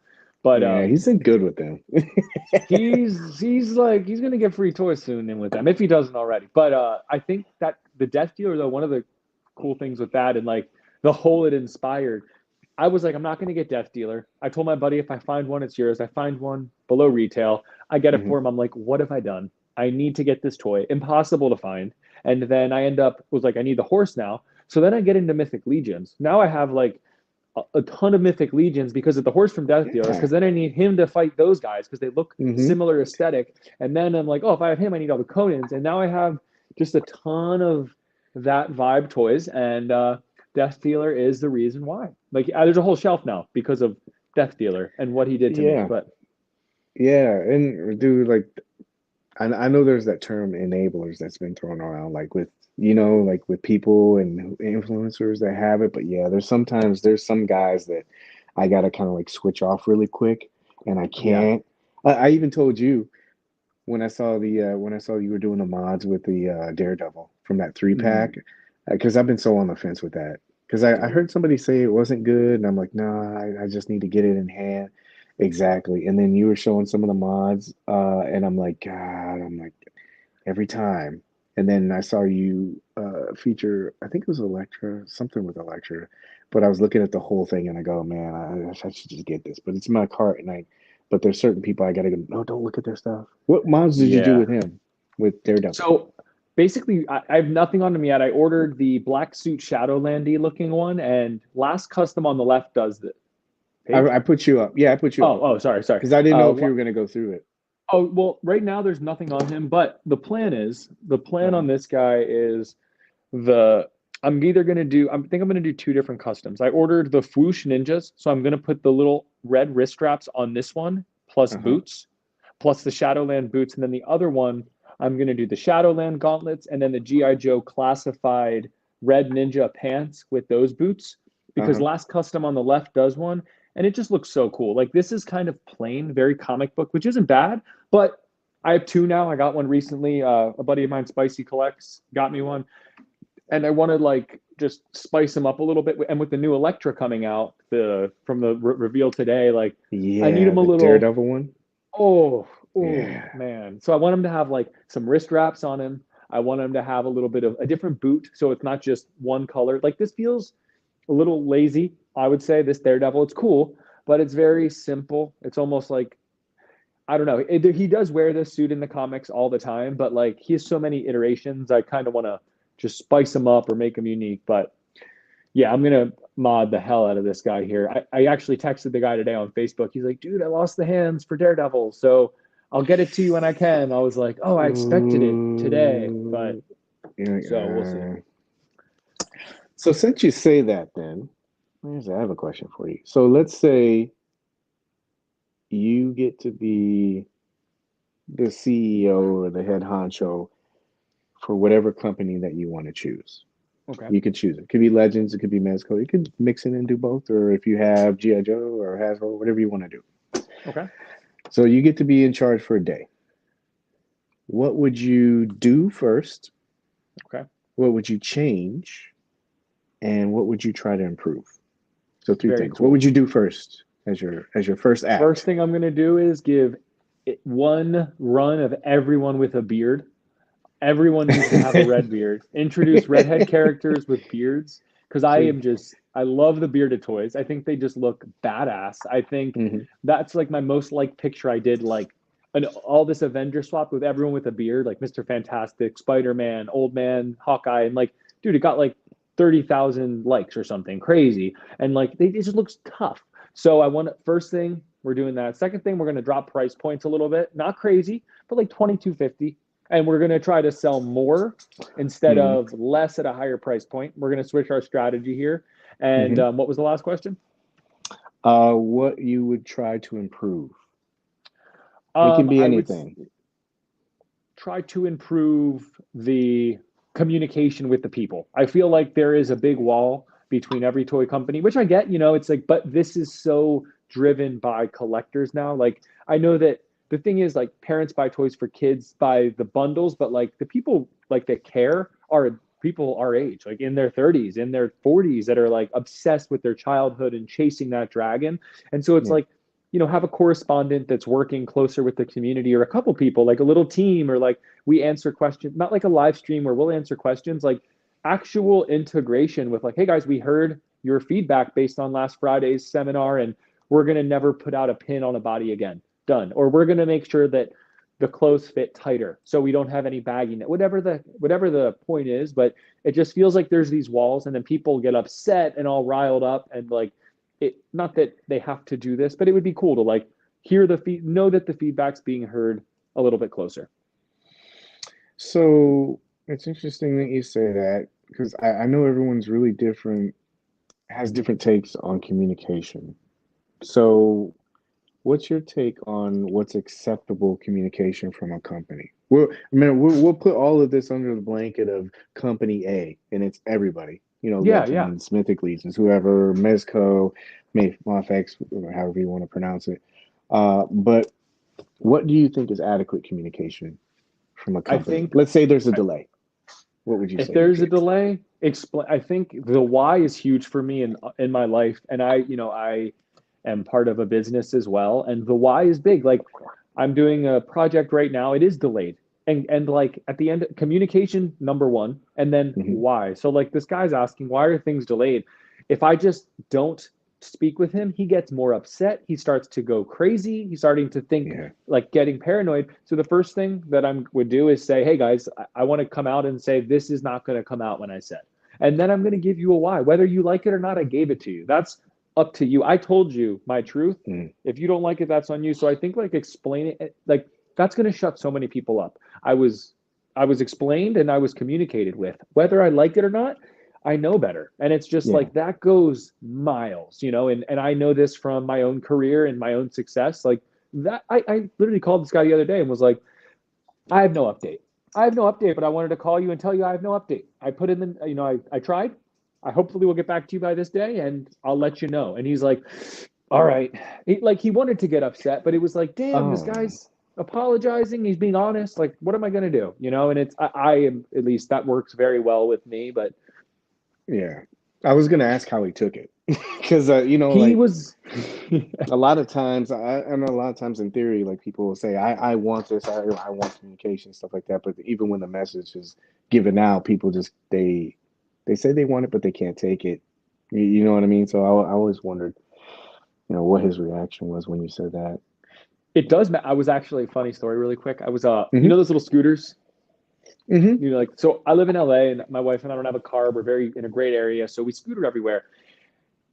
But yeah, he's been good with them. he's like he's gonna get free toys soon in with them if he doesn't already. But I think that the Death Dealer though, one of the cool things with that and like the hole it inspired, I was like, I'm not gonna get Death Dealer. I told my buddy if I find one, it's yours. I find one below retail, I get it Mhm. for him. I'm like, what have I done? I need to get this toy. Impossible to find. And then I end up was like, I need the horse now. So then I get into Mythic Legions. Now I have like a ton of Mythic Legions because of the horse from Death Dealers. Yeah. Because then I need him to fight those guys because they look Hmm. similar aesthetic. And then I'm like, oh, if I have him, I need all the Conans. And now I have just a ton of that vibe toys. And Death Dealer is the reason why. Like, there's a whole shelf now because of Death Dealer and what he did to me. Yeah, But yeah, and dude, like I know there's that term enablers that's been thrown around, like with like with people and influencers that have it. But yeah, there's some guys that I gotta kind of like switch off really quick, and I yeah, can't. I even told you when I saw you were doing the mods with the Daredevil from that three mm, pack, because I've been so on the fence with that. Because I dude. heard somebody say it wasn't good, and I'm like, nah, I just need to get it in hand. Exactly. And then you were showing some of the mods, and I'm like, God, I'm like, every time. And then I saw you feature, I think it was Electra, something with Electra, but I was looking at the whole thing and I go, man, I should just get this. But it's in my cart, but there's certain people I gotta go, no, don't look at their stuff. What mods did you do Yeah. with him, with Daredevil? So basically, I have nothing on them yet. I ordered the black suit Shadowlandy looking one, and last custom on the left does the page. I put you up. Yeah, I put you up Sorry. because I didn't know if you were gonna go through it. Oh, well, right now there's nothing on him, but the plan Uh-huh. on this guy is the I'm either gonna do I think I'm gonna do two different customs. I ordered the Fwoosh Ninjas, so I'm gonna put the little red wrist straps on this one, plus Uh-huh. boots, plus the Shadowland boots, and then the other one I'm gonna do the Shadowland gauntlets and then the GI Joe classified red ninja pants with those boots because Uh-huh. last custom on the left does one, and it just looks so cool. Like this is kind of plain, very comic book, which isn't bad, but I have two now. I got one recently. A buddy of mine, Spicy Collects, got me one, and I want to like just spice them up a little bit. And with the new Electra coming out, the from the reveal today, like I need Yeah, them a the little. Daredevil one. Oh Yeah. man. So I want him to have like some wrist wraps on him. I want him to have a little bit of a different boot, so it's not just one color. Like this feels a little lazy. I would say this Daredevil. It's cool, but it's very simple. It's almost like I don't know. He does wear this suit in the comics all the time, but like he has so many iterations. I kind of want to just spice him up or make him unique. But yeah, I'm gonna mod the hell out of this guy here. I actually texted the guy today on Facebook. He's like, dude, I lost the hands for Daredevil, so I'll get it to you when I can. I was like, oh, I expected it today, but Ooh. Yeah, so we'll see. so since you say that, then I have a question for you. So let's say you get to be the CEO or the head honcho for whatever company that you want to choose. Okay. You can choose it. It could be Legends, it could be Mezco. You could mix it and do both, or if you have G.I. Joe or Hasbro, whatever you want to do. Okay. So you get to be in charge for a day. What would you do first? Okay. What would you change? And what would you try to improve? So three Very things. What cool. would you do first as your first First act? thing I'm gonna do is give it one run of everyone with a beard. Everyone needs to have a red beard. Introduce redhead characters with beards because See. I love the bearded toys. I think they just look badass. I think Hmm. that's like my most liked picture I did like all this Avenger swap with everyone with a beard, like Mr. Fantastic, Spider-Man, Old Man, Hawkeye, and like, dude, it got like 30,000 likes or something crazy. And like it just looks tough. So I want first thing we're doing that. Second thing, we're gonna drop price points a little bit. Not crazy, but like 22.50, and we're going to try to sell more instead Hmm. of less at a higher price point. We're going to switch our strategy here. And Hmm. what was the last question? What you would try to improve? It can be I would anything. try to improve the communication with the people. I feel like there is a big wall between every toy company, which I get, it's like, but this is so driven by collectors now. Like, I know that the thing is, like, parents buy toys for kids by the bundles, but like the people like that care are people our age, like in their 30s, in their 40s, that are like obsessed with their childhood and chasing that dragon. And so it's Yeah. like, have a correspondent that's working closer with the community, or a couple people, like a little team, or like we answer questions, not like a live stream where we'll answer questions, like actual integration with like, hey guys, we heard your feedback based on last Friday's seminar, and we're going to never put out a pin on a body again. Done. Or we're going to make sure that the clothes fit tighter so we don't have any bagginess, whatever the point is. But it just feels like there's these walls, and then people get upset and all riled up, and like, it, not that they have to do this, but it would be cool to like hear know that the feedback's being heard a little bit closer. So it's interesting that you say that, because I know everyone's really different, has different takes on communication. So what's your take on what's acceptable communication from a company? We'll put all of this under the blanket of company A, and it's everybody. Yeah, yeah. Legends, Mythic Legions, whoever, Mezco, Mafex, however you want to pronounce it. But what do you think is adequate communication from a I company? think Let's say there's a delay. What would you if say would there's be a acceptable? delay, explain. I think the why is huge for me in my life, and I am part of a business as well, and the why is big. Like, I'm doing a project right now, it is delayed, and like at the end, communication number one, and then Hmm. why. So like this guy's asking, why are things delayed? If I just don't speak with him, he gets more upset, he starts to go crazy, he's starting to think, Yeah, like, getting paranoid. So the first thing that I would do is say, hey guys, I want to come out and say this is not going to come out when I said, and then I'm going to give you a why. Whether you like it or not, I gave it to you. That's up to you. I told you my truth. mm, If you don't like it, that's on you. So I think like explaining it, like, that's going to shut so many people up. I was explained and I was communicated with. Whether I like it or not, I know better. And it's just yeah. like that goes miles, and I know this from my own career and my own success. Like that, I literally called this guy the other day and was like, I have no update. I have no update, but I wanted to call you and tell you I have no update. I put in the, I tried. I hopefully will get back to you by this day, and I'll let you know. And he's like, all right. He wanted to get upset, but it was like, damn, this Oh, guy's apologizing. He's being honest. Like, what am I going to do? And I am, at least that works very well with me, but yeah. I was gonna ask how he took it, because he like was, a lot of times, I know a lot of times in theory, like people will say, I want this, I want communication, stuff like that. But even when the message is given out, people just they say they want it, but they can't take it. You know what I mean? So I always wondered, what his reaction was when you said that. it does. I was actually, funny story really quick. I was, Hmm. those little scooters. Hmm. Like, so I live in LA, and my wife and I don't have a car. We're very in a great area, so we scooter everywhere.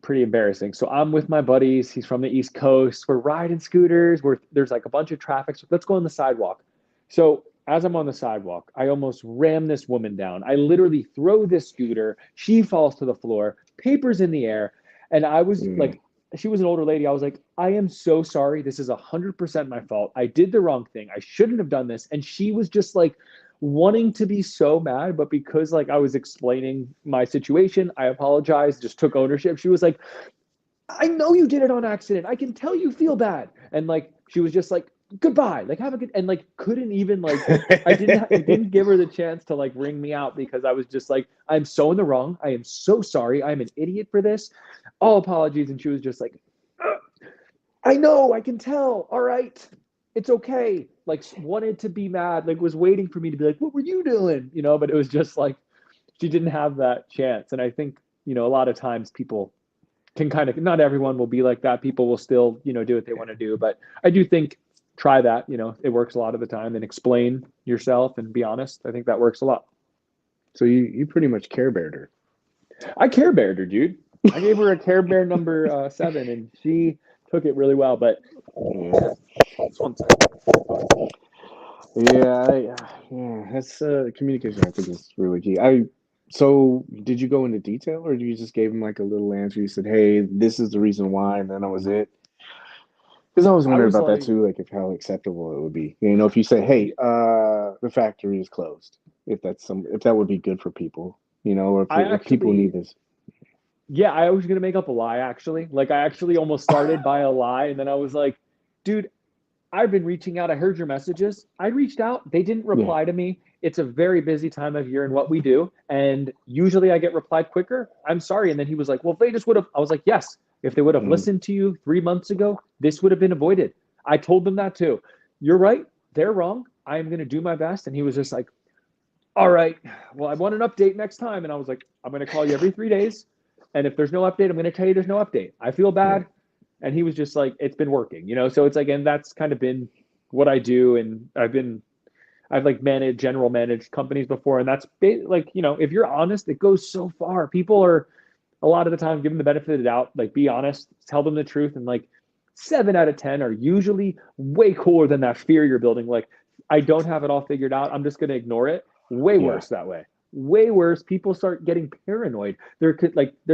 Pretty embarrassing. So I'm with my buddies. He's from the East Coast. We're riding scooters. There's like a bunch of traffic. So let's go on the sidewalk. So as I'm on the sidewalk, I almost ram this woman down. I literally throw this scooter. She falls to the floor, papers in the air. And I was Mm, like, she was an older lady. I was like, I am so sorry. This is 100% my fault. I did the wrong thing. I shouldn't have done this. And she was just like wanting to be so mad, but because like I was explaining my situation, I apologized, just took ownership. She was like, I know you did it on accident. I can tell you feel bad. And like she was just like, goodbye, like have a good, and like couldn't even like, I didn't give her the chance to like ring me out, because I was just like, I'm so in the wrong. I am so sorry. I'm an idiot for this. All apologies. And she was just like, I know, I can tell. All right. It's okay. Like wanted to be mad, like was waiting for me to be like, what were you doing? But it was just like she didn't have that chance. And I think, a lot of times people can kind of, not everyone will be like that. People will still, do what they want to do. But I do think try that, it works a lot of the time, and explain yourself and be honest. I think that works a lot. so you pretty much care bear her. I care bear her, dude. I gave her a Care Bear number 7, and she took it really well. But Yeah, just one second. yeah, yeah. That's communication. I think is really key. So did you go into detail, or you just gave him like a little answer? You said, "Hey, this is the reason why," and then that was it. Because I was I wondering was about that like, too, like if how acceptable it would be. If you say, "Hey, the factory is closed," if that would be good for people, or I if people need actually this. Yeah, I was gonna make up a lie actually. Like I actually almost started by a lie, and then I was like, dude, I've been reaching out. I heard your messages. I reached out. They didn't Yeah. reply to me. It's a very busy time of year in what we do. And usually I get replied quicker. I'm sorry. And then he was like, well, if they just would have, I was like, yes, if they would have Mm, listened to you 3 months ago, this would have been avoided. I told them that too. You're right. They're wrong. I am going to do my best. And he was just like, all right, well, I want an update next time. And I was like, I'm going to call you every 3 days. And if there's no update, I'm going to tell you there's no update. I feel yeah. bad. And he was just like, it's been working, you know? So it's like, and that's kind of been what I do. And I've like managed companies before. And that's like, you know, if you're honest, it goes so far. People are a lot of the time given the benefit of the doubt, like be honest, tell them the truth. And like 7 out of 10 are usually way cooler than that fear you're building. Like, I don't have it all figured out. I'm just going to ignore it. Way Yeah. worse that way. Way worse. People start getting paranoid. They're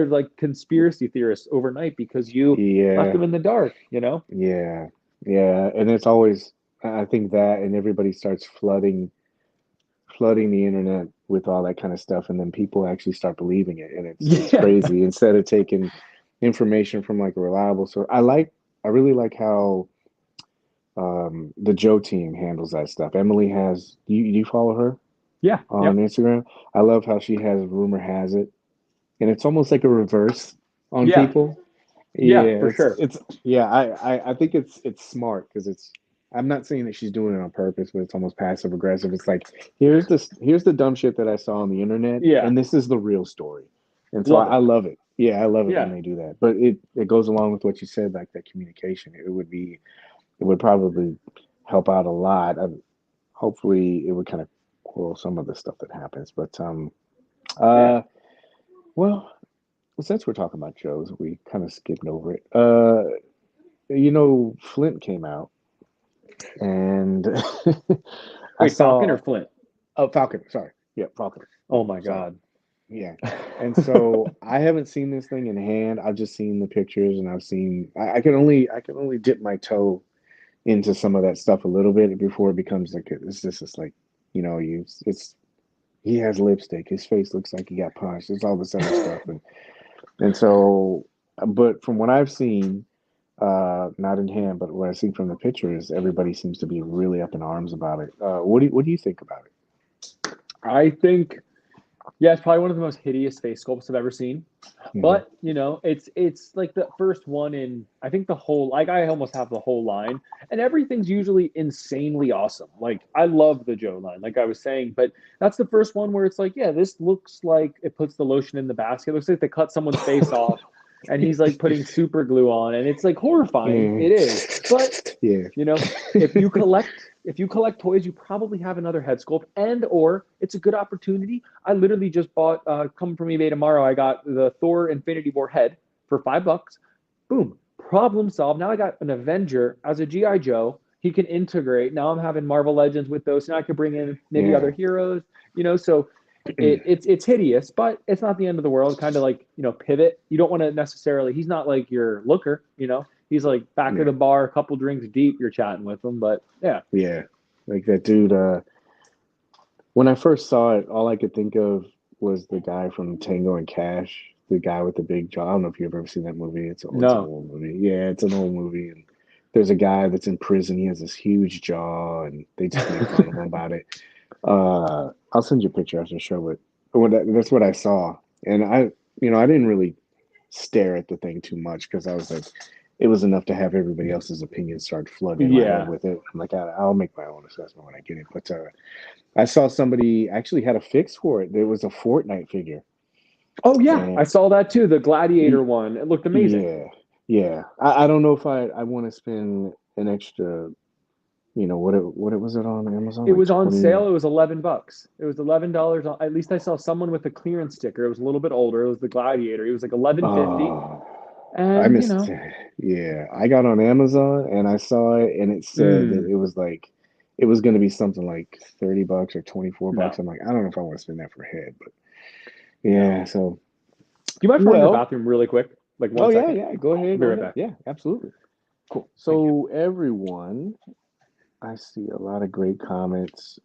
like conspiracy theorists overnight because you left Yeah. them in the dark, you know? Yeah. Yeah. And it's always, I think that, and everybody starts flooding the internet with all that kind of stuff, and then people actually start believing it, and it's Yeah. crazy. Instead of taking information from like a reliable source, I really like how the Joe team handles that stuff. Emily has, you follow her Yeah. on Yep. Instagram? I love how she has rumor has it, and it's almost like a reverse on Yeah. people. Yeah, Yeah, for sure. it's yeah. I think it's smart because it's. I'm not saying that she's doing it on purpose, but it's almost passive aggressive. It's like here's the dumb shit that I saw on the internet, Yeah. and this is the real story. And so Love I it. love it. Yeah, I love it when Yeah. they do that. But it goes along with what you said, like that communication. It would probably help out a lot. Hopefully, it would kind of quell some of the stuff that happens. But Yeah. uh, well, since we're talking about shows, we kind of skipped over it. Flint came out, and I Wait, Falcon or saw Flint? Falcon. Sorry, yeah, Falcon. Yeah, Oh my sorry, God. yeah. And so I haven't seen this thing in hand. I've just seen the pictures, and I've seen. I can only dip my toe into some of that stuff a little bit before it becomes like it's just like, you it's he has lipstick. His face looks like he got punched. It's all this other stuff, and so, but from what I've seen. Not in hand, but what I see from the pictures, everybody seems to be really up in arms about it. What do you think about I think, yeah, it's probably one of the most hideous face sculpts I've ever seen. it? But you know, it's like the first one in I think the whole like I almost have the whole line, and everything's usually insanely awesome. Like I love the Joe line, like I was saying, but that's the first one where it's like, yeah, this looks like it puts the lotion in the basket. It looks like they cut someone's face off, and he's like putting super glue on, and it's like horrifying. Mm, It is, but yeah, you know, if you collect toys, you probably have another head sculpt, and or it's a good opportunity. I literally just bought coming from eBay tomorrow. I got the Thor Infinity War head for $5. Boom, problem solved. Now I got an Avenger as a GI Joe. He can integrate. Now I'm having Marvel Legends with those. Now I could bring in maybe other yeah, heroes. So it's hideous, but it's not the end of the world. Kind of like pivot. You don't want to necessarily. He's not like your looker. He's like back of yeah, the bar, a couple drinks deep. You're chatting with him, but yeah, yeah. Like that dude. When I first saw it, all I could think of was the guy from Tango and Cash, the guy with the big jaw. I don't know if you've ever seen that movie. It's an no, old movie. Yeah, it's an old movie, and there's a guy that's in prison. He has this huge jaw, and they just make fun of him about it. I'll send you a picture after the show, but that's what I saw, and I didn't really stare at the thing too much because I was like, it was enough to have everybody else's opinion start flooding in my head yeah. with it. I'm like, I'll make my own assessment when I get it. But I saw somebody actually had a fix for it. There was a Fortnite figure, Oh yeah, and I saw that too. The Gladiator one. It looked amazing. yeah, yeah. I don't know if I want to spend an extra. What it was it on Amazon It like was on 20. sale. It was $11. It was $11. At least I saw someone with a clearance sticker. It was a little bit older. It was the Gladiator. It was like 11.50. Oh, I And missed. Yeah, I got on Amazon and I saw it, and it said that mm, it was like it was going to be something like $30 or $24. no, I'm like, I don't know if I want to spend that for a head, but no. yeah. So Do you mind if I run to the well, bathroom really quick? Like oh one yeah, second. yeah. Go I'll ahead, be go right ahead. back. Yeah, absolutely. Cool. Thank you. So everyone, I see a lot of great comments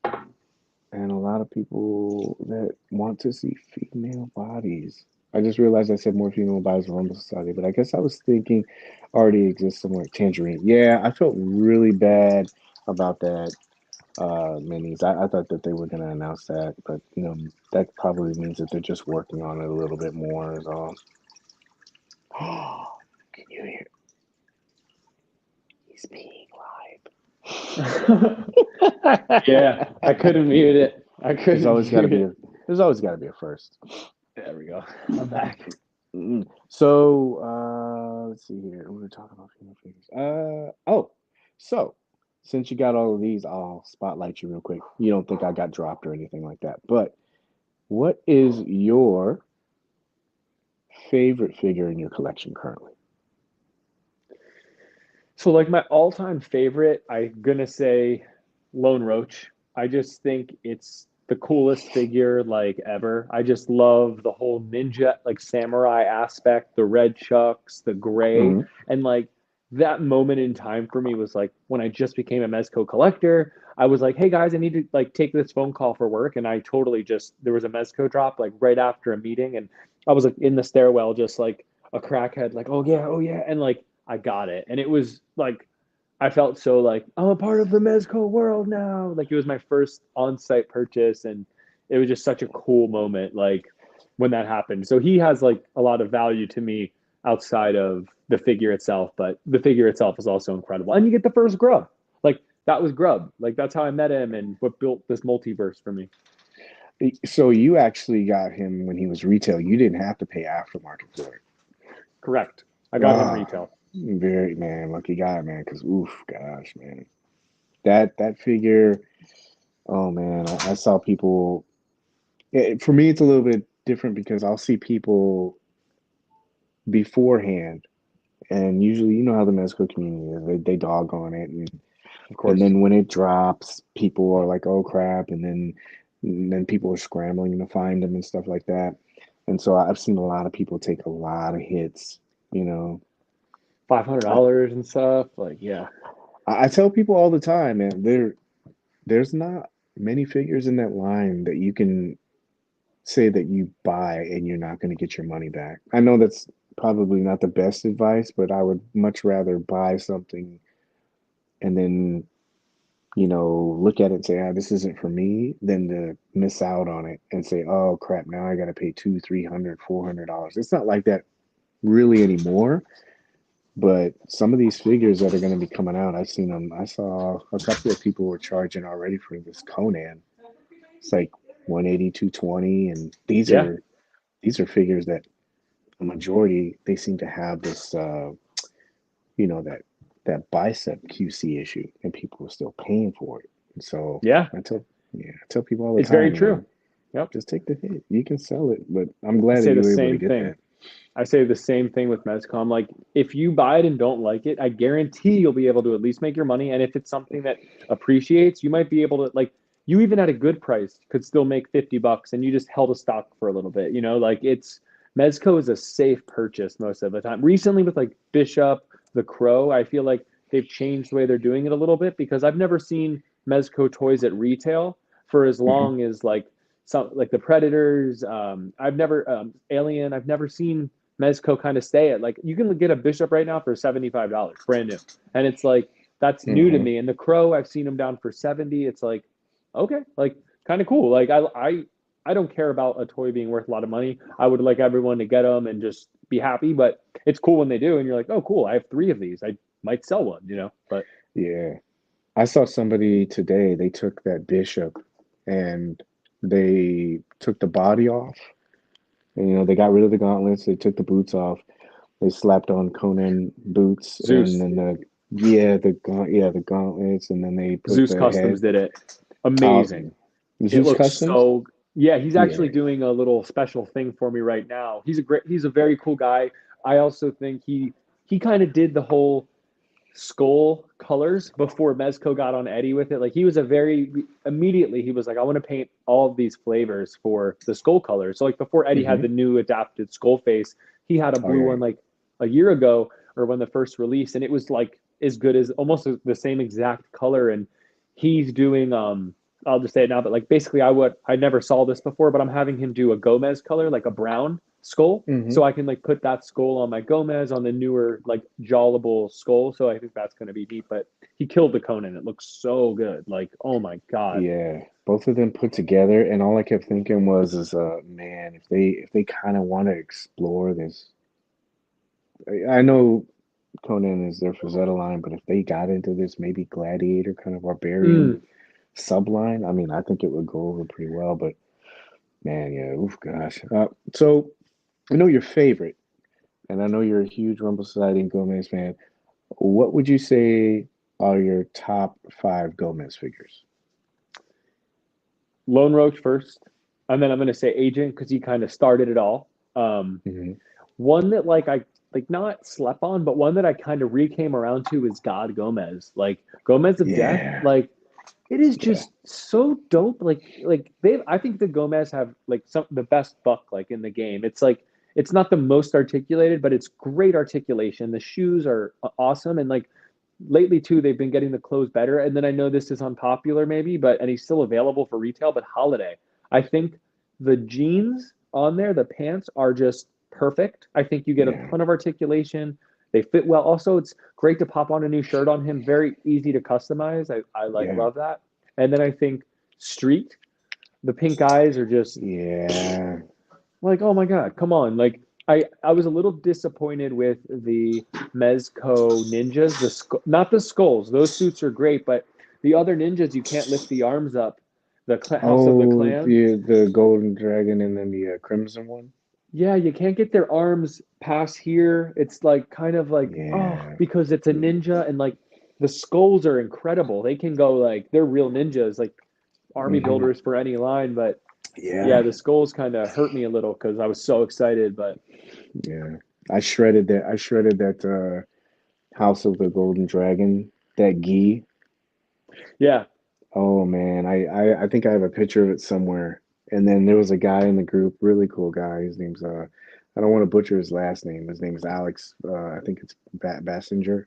and a lot of people that want to see female bodies. I just realized I said Morphine will buy his Rumble Society, but I guess I was thinking already exists somewhere. Tangerine. Yeah, I felt really bad about that minis. I thought that they were going to announce that, but that probably means that they're just working on it a little bit more is all. Can you hear? He's being Yeah, live. I couldn't mute it. I There's couldn't always got to mute be it. a there's always got to be a first. There we go. I'm back. So let's see here. We're talking about female figures. So since you got all of these, I'll spotlight you real quick. You don't think I got dropped or anything like that, but what is your favorite figure in your collection currently? So like my all-time favorite, I'm gonna say Lone Roach. I just think it's the coolest figure like ever. I just love the whole ninja like samurai aspect, the red chucks, the gray, Hmm. and like that moment in time for me was like when I just became a Mezco collector. I was like, "Hey guys, I need to like take this phone call for work," and I totally just there was a Mezco drop like right after a meeting, and I was like in the stairwell just like a crackhead, like, oh yeah," and like I got it. And it was like I felt so like I'm a part of the Mezco world now. Like it was my first on-site purchase and it was just such a cool moment like when that happened. So he has like a lot of value to me outside of the figure itself, but the figure itself is also incredible. And you get the first Grub. Like that was Grub. Like that's how I met him and what built this multiverse for me. So you actually got him when he was retail. You didn't have to pay aftermarket for it. Correct. I got him Ah, retail. very man, lucky guy, man. Because oof, gosh, man, that figure. Oh man, I saw people. For me, it's a little bit different because I'll see people beforehand, and usually, you know how the Mezco community is. They dog on it, Of and course. then when it drops, people are like, "Oh crap!" And then people are scrambling to find them and stuff like that. And so I've seen a lot of people take a lot of hits. You know, I, $500 and stuff. Like, yeah. I tell people all the time, man, there's not many figures in that line that you can say that you buy and you're not going to get your money back. I know that's probably not the best advice, but I would much rather buy something and then, look at it and say, this isn't for me, than to miss out on it and say, oh crap, now I got to pay two, $300, $400. It's not like that really anymore. But some of these figures that are going to be coming out, I've seen them. I saw a couple of people were charging already for this Conan. It's like 180, 220, and these Yeah. are these are figures that a majority they seem to have this that bicep QC issue, and people are still paying for it. And so Yeah. I tell people all the It's very time, true. man, Yep. just take the hit. You can sell it, but I'm I glad that say you the were able to same get thing. that. I say the same thing with Mezcom. Like, if you buy it and don't like it, I guarantee you'll be able to at least make your money. And if it's something that appreciates, you might be able to, like, you even at a good price could still make $50 and you just held a stock for a little bit. Like it's Mezco is a safe purchase most of the time. Recently, with like Bishop, the Crow, I feel like they've changed the way they're doing it a little bit because I've never seen Mezco toys at retail for as Hmm. long as like some like the Predators. I've never Alien. I've never seen Mezco kind of stay at like you can get a Bishop right now for $75, brand new, and it's like that's new to Hmm. me. And the Crow, I've seen them down for 70. It's like okay, like kind of cool. Like I don't care about a toy being worth a lot of money. I would like everyone to get them and just be happy, but it's cool when they do, and you're like, oh, cool. I have three of these. I might sell one. But Yeah. I saw somebody today, they took that bishop and they took the body off. And, they got rid of the gauntlets, they took the boots off, they slapped on Conan boots, and Zeus, then the gauntlets, and then they put Zeus the head Customs did it. out. Amazing. It Zeus looks Customs? so yeah, he's Yeah. actually doing a little special thing for me right now. He's a very cool guy. I also think he kind of did the whole skull colors before Mezco got on Eddie with it. Like he was a very immediately he was like, I want to paint all of these flavors for the skull colors. So like before Eddie had Hmm. the new adapted skull face, he had a Oh blue yeah. one like a year ago or when the first release, and it was like as good as almost the same exact color. And he's doing I'll just say it now, but like basically I never saw this before, but I'm having him do a Gomez color, like a brown skull. Hmm. So I can like put that skull on my Gomez on the newer like jawlable skull. So I think that's gonna be neat. But he killed the Conan. It looks so good. Like, oh my God. Yeah, both of them put together, and all I kept thinking was, is man, if they kind of want to explore this, I know Conan is there for Zetaline, but if they got into this maybe gladiator kind of barbarian Mm, subline, I mean, I think it would go over pretty well. But man, yeah, oof, gosh. So I know your favorite, and I know you're a huge Rumble Society and Gomez fan. What would you say are your top five Gomez figures? Lone Roach first. And then I'm gonna say Agent because he kind of started it all. Um, Hmm. One that like I like not slept on, but one that I kind of re came around to is God Gomez. Like Gomez of Death. Yeah, Like it is yeah, just so dope. Like they I think the Gomez have like some the best buck like in the game. It's like it's not the most articulated, but it's great articulation. The shoes are awesome and like lately too they've been getting the clothes better. And then I know this is unpopular maybe, but and he's still available for retail, but holiday. I think the jeans on there, the pants are just perfect. I think you get a yeah, ton of articulation. They fit well. Also, it's great to pop on a new shirt on him. Very easy to customize. I like yeah, love that. And then I think Street, the pink eyes are just yeah. like, oh my God, come on. Like I was a little disappointed with the Mezco ninjas, not the skulls. Those suits are great, but the other ninjas you can't lift the arms up. The House of the Oh, Clan. the golden dragon and then the crimson one. Yeah, you can't get their arms past here. It's like kind of like, oh, Yeah, because it's a ninja and like the skulls are incredible. They can go like they're real ninjas, like army hmm, builders for any line. But yeah, yeah, the skulls kind of hurt me a little because I was so excited. But yeah. I shredded that. I shredded that House of the Golden Dragon. That gi. yeah, Oh man, I think I have a picture of it somewhere. And then there was a guy in the group, really cool guy. His name's I don't want to butcher his last name. His name is Alex. I think it's Bassinger.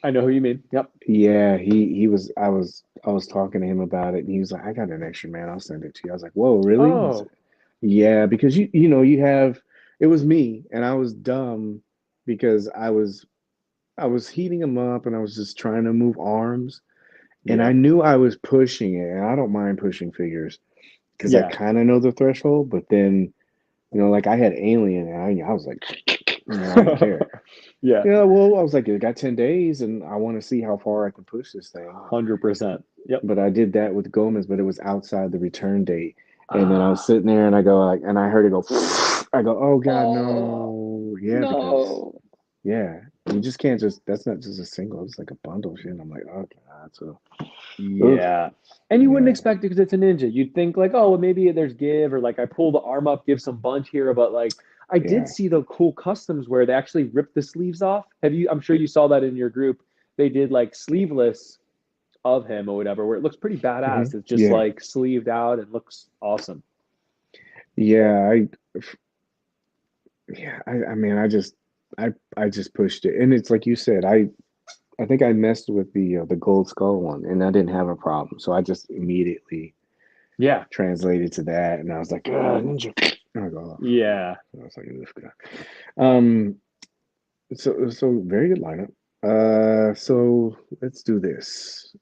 I know who you mean. Yep. Yeah, he was. I was talking to him about it, and he was like, "I got an extra, man. I'll send it to you." I was like, "Whoa, really?" He said, Oh, yeah, because you have. It was me, and I was dumb because I was heating him up, and I was just trying to move arms, and I yeah, knew I was pushing it, and I don't mind pushing figures because I yeah, kind of know the threshold. But then, like I had Alien, and I was like, I didn't care. yeah, Yeah, well, I was like, I got 10 days, and I want to see how far I can push this thing. 100%. Yep. But I did that with Gomez, but it was outside the return date. And then I was Ah, sitting there and I go like, and I heard it go, I go, oh God, oh no. Yeah, because no. yeah, you just can't that's not just a single, it's like a bundle shit. And I'm like, oh God. So, oof, Yeah. And you wouldn't yeah, expect it because it's a ninja. You'd think like, oh, well, maybe there's give or like I pull the arm up, give some bunch here. But like I did yeah. see the cool customs where they actually ripped the sleeves off. Have you? I'm sure you saw that in your group. They did like sleeveless of him or whatever, where it looks pretty badass. It's just Yeah. like sleeved out and looks awesome. Yeah. I mean, I just pushed it. And it's like you said, I think I messed with the gold skull one and I didn't have a problem. So I just immediately Yeah. translated to that, and I was like, ninja. And I go off. Yeah. I was like, this guy. So very good lineup. So let's do this.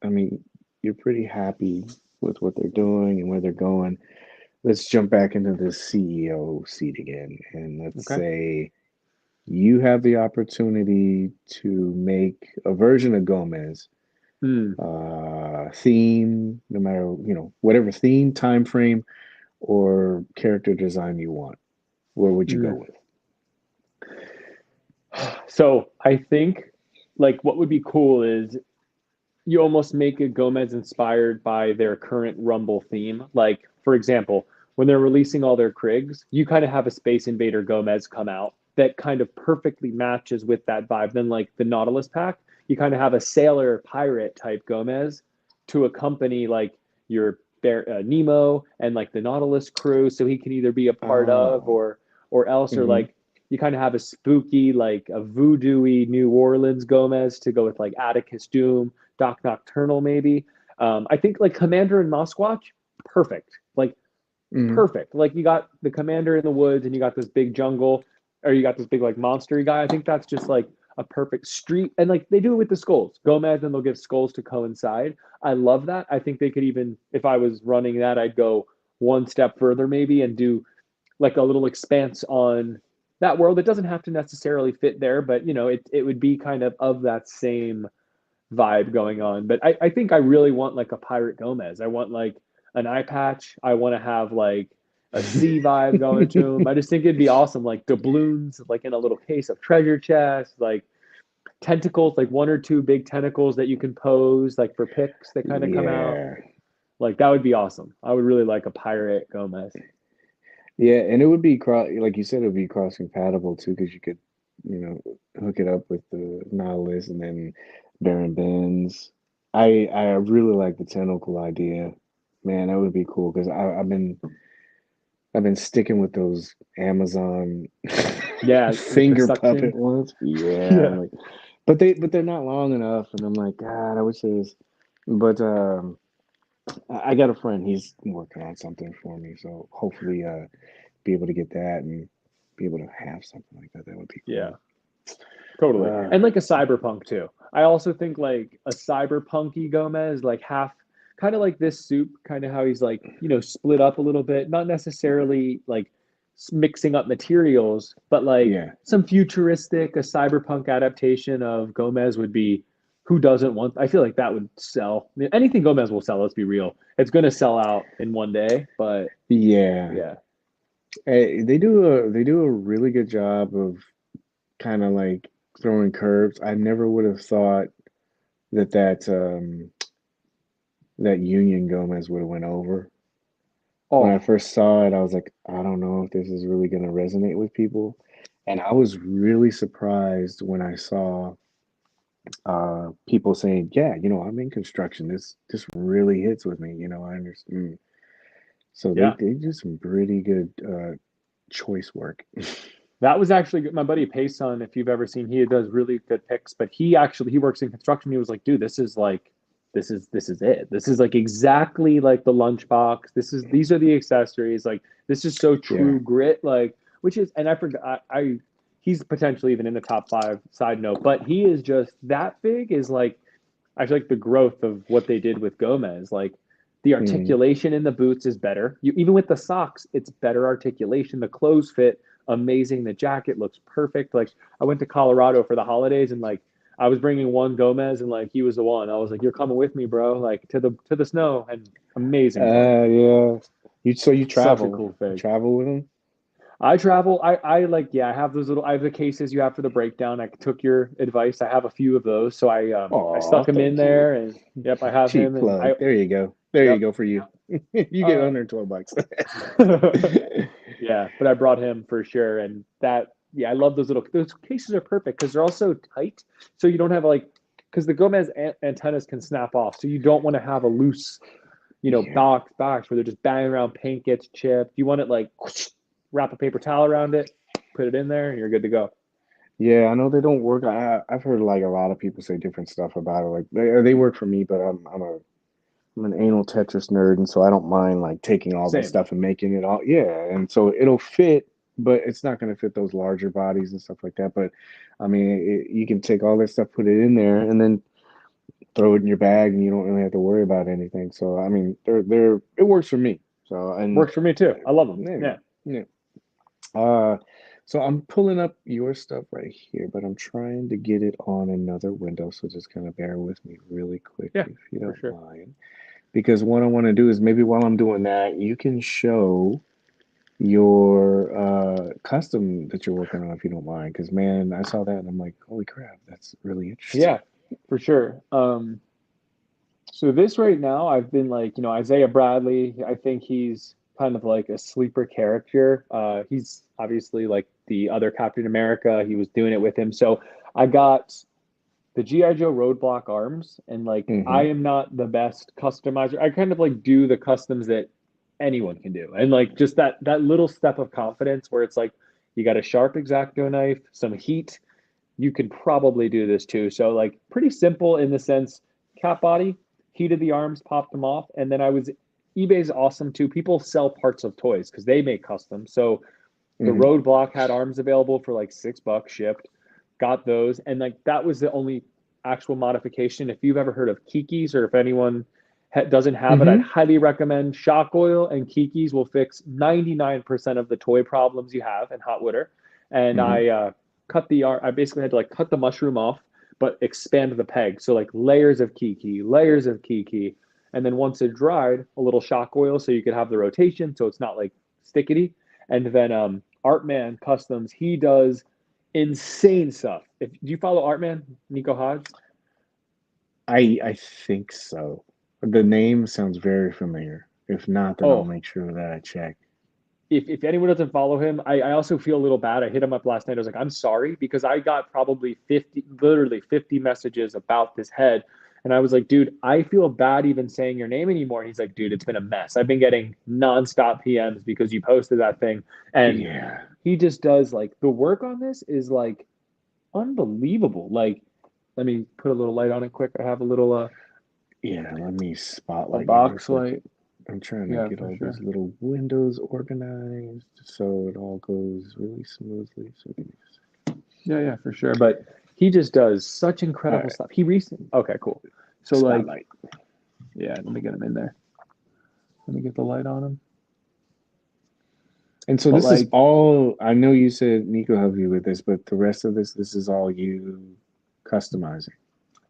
I mean, you're pretty happy with what they're doing and where they're going. Let's jump back into the CEO seat again, and let's Okay. say you have the opportunity to make a version of Gomez Hmm. theme, no matter whatever theme, time frame, or character design you want. Where would you go Hmm. with? So I think like what would be cool is you almost make it Gomez inspired by their current Rumble theme. Like, for example, when they're releasing all their Krigs, you kind of have a Space Invader Gomez come out that kind of perfectly matches with that vibe. Then, like the Nautilus pack, you kind of have a sailor pirate type Gomez to accompany like your Nemo and like the Nautilus crew, so he can either be a part of Oh, or else, or hmm, like you kind of have a spooky, like a voodoo-y New Orleans Gomez to go with like Atticus Doom, Doc Nocturnal maybe. I think like Commander and Mosquatch, perfect. Like Hmm. perfect. Like you got the Commander in the woods and you got this big jungle, or you got this big like monstery guy. I think that's just like a perfect street. And like they do it with the skulls. Gomez and they'll give skulls to coincide. I love that. I think they could even, if I was running that, I'd go one step further maybe and do like a little expanse on that world. It doesn't have to necessarily fit there, but it would be kind of that same vibe going on. But I think I really want like a Pirate Gomez. I want like an eye patch. I want to have like a sea vibe going to him. I just think it'd be awesome. Like doubloons, like in a little case of treasure chest, like tentacles, like one or two big tentacles that you can pose, like for picks that kind of come out. Yeah. Like that would be awesome. I would really like a Pirate Gomez. Yeah, and it would be like you said, it would be cross compatible too, because you could, hook it up with the Nautilus and then Baron Benz. I really like the tentacle idea. Man, that would be cool because I've been sticking with those Amazon Yeah, with the finger puppet suction. ones. Yeah, I'm Yeah. like, but they're not long enough, and I'm like, God, I wish there was. But I got a friend. He's working on something for me, so hopefully, be able to get that and be able to have something like that. That would be Yeah. cool. Totally. Uh, And like a cyberpunk too. I also think like a cyberpunky Gomez, like half kind of like this soup, kind of how he's like, split up a little bit, not necessarily like mixing up materials, but like yeah, some futuristic, a cyberpunk adaptation of Gomez would be who doesn't want, I feel like that would sell. I mean, anything Gomez will sell, let's be real. It's going to sell out in one day, but yeah. yeah. They do a really good job of kind of like throwing curves. I never would have thought that Union Gomez would have went over. When I Oh, first saw it, I was like, I don't know if this is really going to resonate with people. And I was really surprised when I saw people saying, "Yeah, I'm in construction. This really hits with me. I understand." So they yeah. they do some pretty good choice work. That was actually my buddy Payson. If you've ever seen, he does really good picks. But he works in construction. He was like, dude, this is like, this is it. This is like exactly like the lunchbox. These are the accessories. Like this is so Yeah. true grit. Like which is, and I forgot. He's potentially even in the top five. Side note, but he is just that big. Is like I feel like the growth of what they did with Gomez. Like the Hmm. articulation in the boots is better. Even with the socks, it's better articulation. The clothes fit amazing. The jacket looks perfect. Like I went to Colorado for the holidays and like I was bringing one Gomez and like he was the one. I was like, "You're coming with me, bro! Like to the snow." And amazing look. Yeah. So you Such a travel. cool You fig. travel with them? I travel. I like yeah. I have those little. I have the cases you have for the breakdown. I took your advice. I have a few of those, so I Oh, stuck him in thank you. there, and yep, I have Cheap him, and plug. There you go. There you yep. go for you. You get Uh, $112. yeah, but I brought him for sure, and that yeah, I love those cases are perfect because they're also tight, so you don't have like because the Gomez antennas can snap off, so you don't want to have a loose Yeah. box where they're just banging around, paint gets chipped. You want it like wrap a paper towel around it, put it in there, and you're good to go. Yeah, I know they don't work. I've heard like a lot of people say different stuff about it. Like they work for me, but I'm an anal Tetris nerd, and so I don't mind like taking all this Same. stuff and making it all. Yeah, and so it'll fit, but it's not going to fit those larger bodies and stuff like that. But I mean, you can take all that stuff, put it in there, and then throw it in your bag, and you don't really have to worry about anything. So I mean, it works for me. So and Works for me too. I love them. yeah, Yeah. yeah. Uh, so I'm pulling up your stuff right here, but I'm trying to get it on another window. So just kind of bear with me really quick Yeah, if you for don't sure. mind. Because what I want to do is maybe while I'm doing that, you can show your custom that you're working on if you don't mind. Because man, I saw that and I'm like, holy crap, that's really interesting. Yeah, for sure. So this right now, I've been like, Isaiah Bradley. I think he's kind of like a sleeper character. He's obviously like the other Captain America. He was doing it with him. So I got the GI Joe Roadblock arms, and like I Hmm. am not the best customizer. I kind of like do the customs that anyone can do, and like just that little step of confidence where it's like you got a sharp X-Acto knife, some heat. You could probably do this too. So like pretty simple in the sense, cat body, heated the arms, popped them off, and then eBay's awesome too. People sell parts of toys because they make custom. So the Hmm. Roadblock had arms available for like $6 shipped. Got those, and like that was the only actual modification. If you've ever heard of Kiki's, or if anyone doesn't have it, I'd Hmm. highly recommend Shock Oil and Kiki's will fix 99% of the toy problems you have in hot water. And Hmm. I basically had to like cut the mushroom off, but expand the peg. So like layers of layers of Kiki. And then once it dried, a little shock oil so you could have the rotation so it's not like stickety. And then Artman Customs, he does insane stuff. If do you follow Artman, Nico Hodge? I think so. The name sounds very familiar. If not, then I'll Oh, make sure that I check. if anyone doesn't follow him, I also feel a little bad. I hit him up last night. I was like, I'm sorry, because I got probably 50, literally 50 messages about this head. And I was like, dude, I feel bad even saying your name anymore. And he's like, dude, it's been a mess. I've been getting nonstop PMs because you posted that thing. And Yeah. he just does like the work on this is like unbelievable. Like, let me put a little light on it quick. I have a little Yeah, let me a spotlight you real box quick. light. I'm trying to Yeah, get for all these sure. little windows organized so it all goes really smoothly. So give me Yeah, yeah, for sure. But he just does such all incredible right, stuff. He recently, okay, cool. So like, spotlight. yeah, let me get him in there. Let me get the light on him. And so But this is like, all, I know you said Nico helped you with this, but the rest of this is all you customizing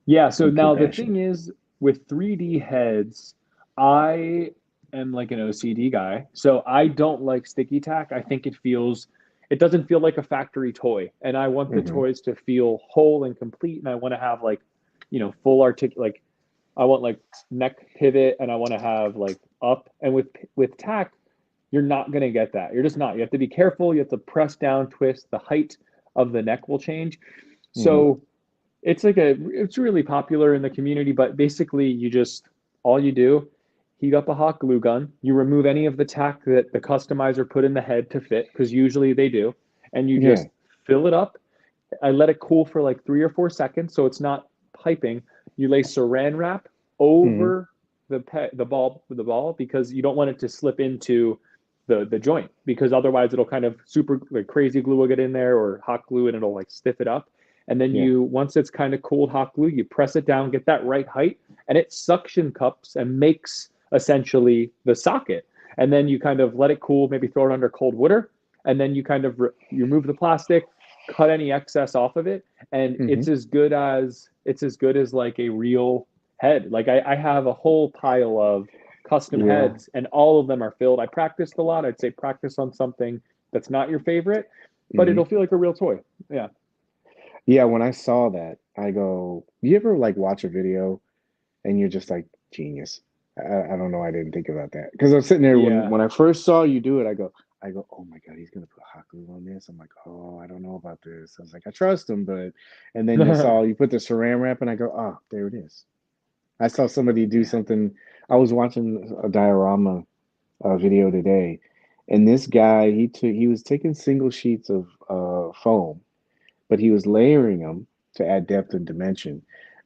yeah. So with your now the passion. thing is with 3D heads, I am like an OCD guy. So I don't like sticky tack. I think it doesn't feel like a factory toy. And I want the Hmm. toys to feel whole and complete. And I want to have like, full like I want like neck pivot and I want to have like up. And with tack, you're not going to get that. You're just not. You have to be careful. You have to press down, twist. The height of the neck will change. Hmm. So it's really popular in the community, but basically all you do, heat up a hot glue gun, you remove any of the tack that the customizer put in the head to fit, because usually they do, and you Yeah. just fill it up. I let it cool for like 3 or 4 seconds so it's not piping. You lay saran wrap Hmm. over the ball because you don't want it to slip into the joint, because otherwise it'll kind of super like crazy glue will get in there, or hot glue, and it'll like stiff it up. And then Yeah. once it's kind of cooled hot glue, you press it down, get that right height, and it suction cups and makes essentially the socket. And then you kind of let it cool, maybe throw it under cold water, and then you kind of you remove the plastic, cut any excess off of it, and Hmm. it's as good as like a real head. Like I have a whole pile of custom Yeah. heads, and all of them are filled. I practiced a lot. I'd say practice on something that's not your favorite, but Hmm. it'll feel like a real toy. Yeah. Yeah. When I saw that, I go, you ever like watch a video and you're just like, genius. I don't know. I didn't think about that because I'm sitting there when Yeah. I first saw you do it. I go, oh my God, he's gonna put hot glue on this. I'm like, oh, I don't know about this. I was like, I trust him, but and then I saw you put the saran wrap, and I go, oh, there it is. I saw somebody do Yeah. something. I was watching a diorama video today, and this guy he was taking single sheets of foam, but he was layering them to add depth and dimension.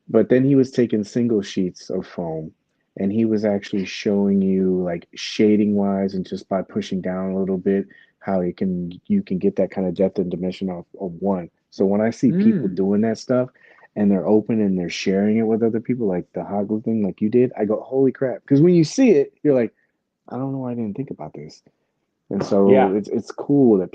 But then he was taking single sheets of foam and he was actually showing you like shading wise and just by pushing down a little bit how you can get that kind of depth and dimension off of one. So when I see people Mm. doing that stuff and they're open and they're sharing it with other people like the hot glue thing like you did, I go, holy crap. Because when you see it, you're like, I don't know why I didn't think about this. And so Yeah. it's cool that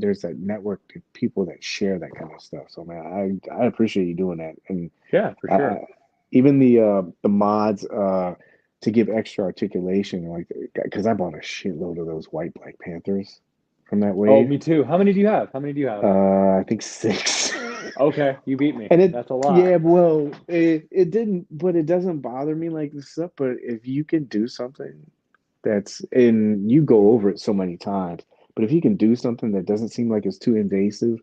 there's that network of people that share that kind of stuff. So man, I appreciate you doing that. And Yeah, for sure. even the mods to give extra articulation, like because I bought a shitload of those white Black Panthers from that Oh, wave. me too. How many do you have? How many do you have? I think six. Okay, you beat me. And it, That's a lot. yeah, well, it didn't, but it doesn't bother me like this stuff. But if you can do something and you go over it so many times, but if you can do something that doesn't seem like it's too invasive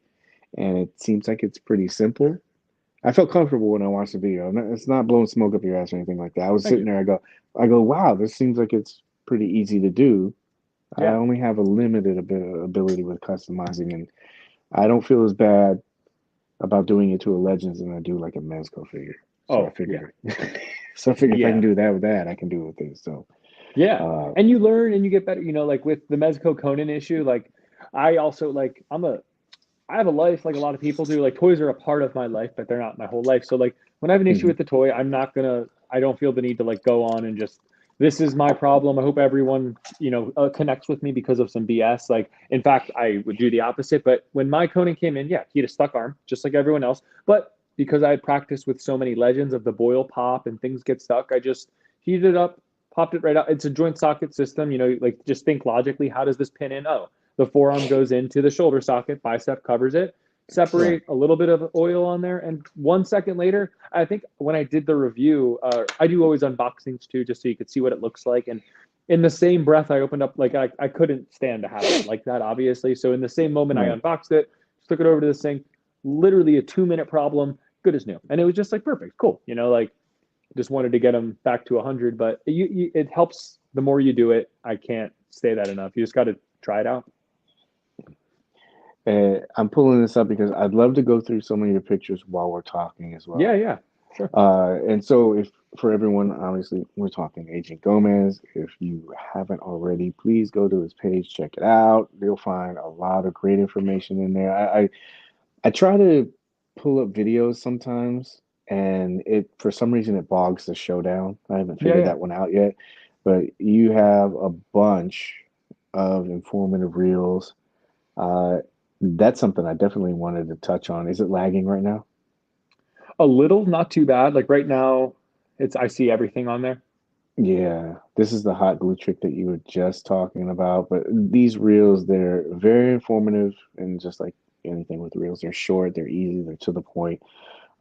and it seems like it's pretty simple, I felt comfortable when I watched the video. It's not blowing smoke up your ass or anything like that. I was Thank sitting you. there, I go, wow, this seems like it's pretty easy to do. I Yeah. only have a limited ability with customizing, and I don't feel as bad about doing it to a Legends than I do like a Mezco figure. So I Oh, yeah. figured. So I figure if I can Yeah. do that with that, I can do it with this. So, Yeah. uh, And you learn and you get better, like with the Mezco Conan issue, like I also like I have a life like a lot of people do. Like toys are a part of my life, but they're not my whole life. So like when I have an issue mhm. with the toy, I don't feel the need to like go on and just this is my problem. I hope everyone, connects with me because of some BS. Like in fact, I would do the opposite. But when my Conan came in, yeah, he had a stuck arm just like everyone else. But because I had practiced with so many legends of the boil pop and things get stuck, I just heated it up, popped it right out. It's a joint socket system. Like just think logically. How does this pin in? Oh, the forearm goes into the shoulder socket, bicep covers it. Right. Separate a little bit of oil on there, and 1 second later, I think when I did the review, I do always unboxings too, just so you could see what it looks like. And in the same breath, I opened up like I couldn't stand to have it like that, obviously. So in the same moment, I Right. unboxed it, took it over to the sink. Literally a 2 minute problem, good as new, and it was just like perfect, cool. Like just wanted to get them back to 100, but it helps the more you do it. I can't say that enough. You just got to try it out. I'm pulling this up because I'd love to go through some of your pictures while we're talking as Yeah, well. yeah, sure. And so, if for everyone, obviously, we're talking Agent Gomez. If you haven't already, please go to his page, check it out. You'll find a lot of great information in there. I try to pull up videos sometimes, and it for some reason it bogs the show down. I haven't Yeah, figured yeah. that one out yet, but you have a bunch of informative reels. Uh, that's something I definitely wanted to touch on. Is it lagging right now? A little, not too bad. Like right now, I see everything on there. Yeah, this is the hot glue trick that you were just talking about. But these reels, they're very informative, and just like anything with reels, they're short, they're easy, they're to the point.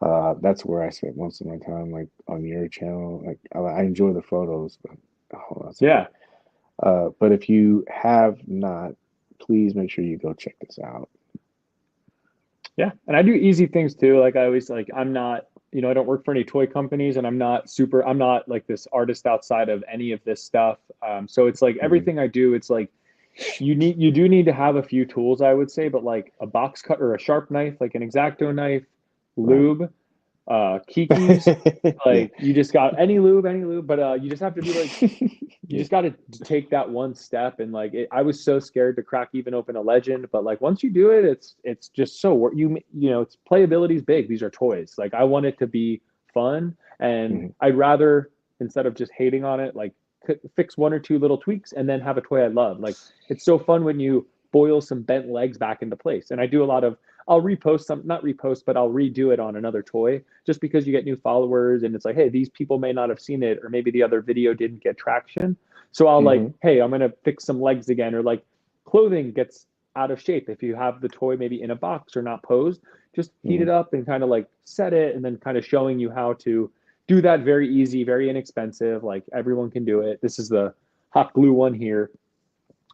That's where I spent most of my time, like on your channel. Like I enjoy the photos, but hold on a second. Yeah, But if you have not, please make sure you go check this out. yeah. And I do easy things too. Like I always like I'm not, I don't work for any toy companies, and I'm not like this artist outside of any of this stuff. So it's like Mhm. everything I do, it's like you do need to have a few tools, I would say, but like a box cut or a sharp knife, like an X-Acto knife, Right. lube, Kiki's, Yeah. like you just got any lube, but you just have to be like you Yeah. just got to take that one step. And like I was so scared to crack even open a legend, but like once you do it, it's just so it's playability is big. These are toys. Like I want it to be fun, and Mhm. I'd rather instead of just hating on it, like fix one or two little tweaks and then have a toy I love. Like it's so fun when you boil some bent legs back into place. And I do a lot of I'll repost some, not repost, but I'll redo it on another toy just because you get new followers and it's like, hey, these people may not have seen it, or maybe the other video didn't get traction. So I'll like, Mhm. hey, I'm gonna fix some legs again, or like clothing gets out of shape. If you have the toy maybe in a box or not posed, just heat Mhm. it up and kind of like set it and then kind of showing you how to do that very easy, very inexpensive. Like everyone can do it. This is the hot glue one here.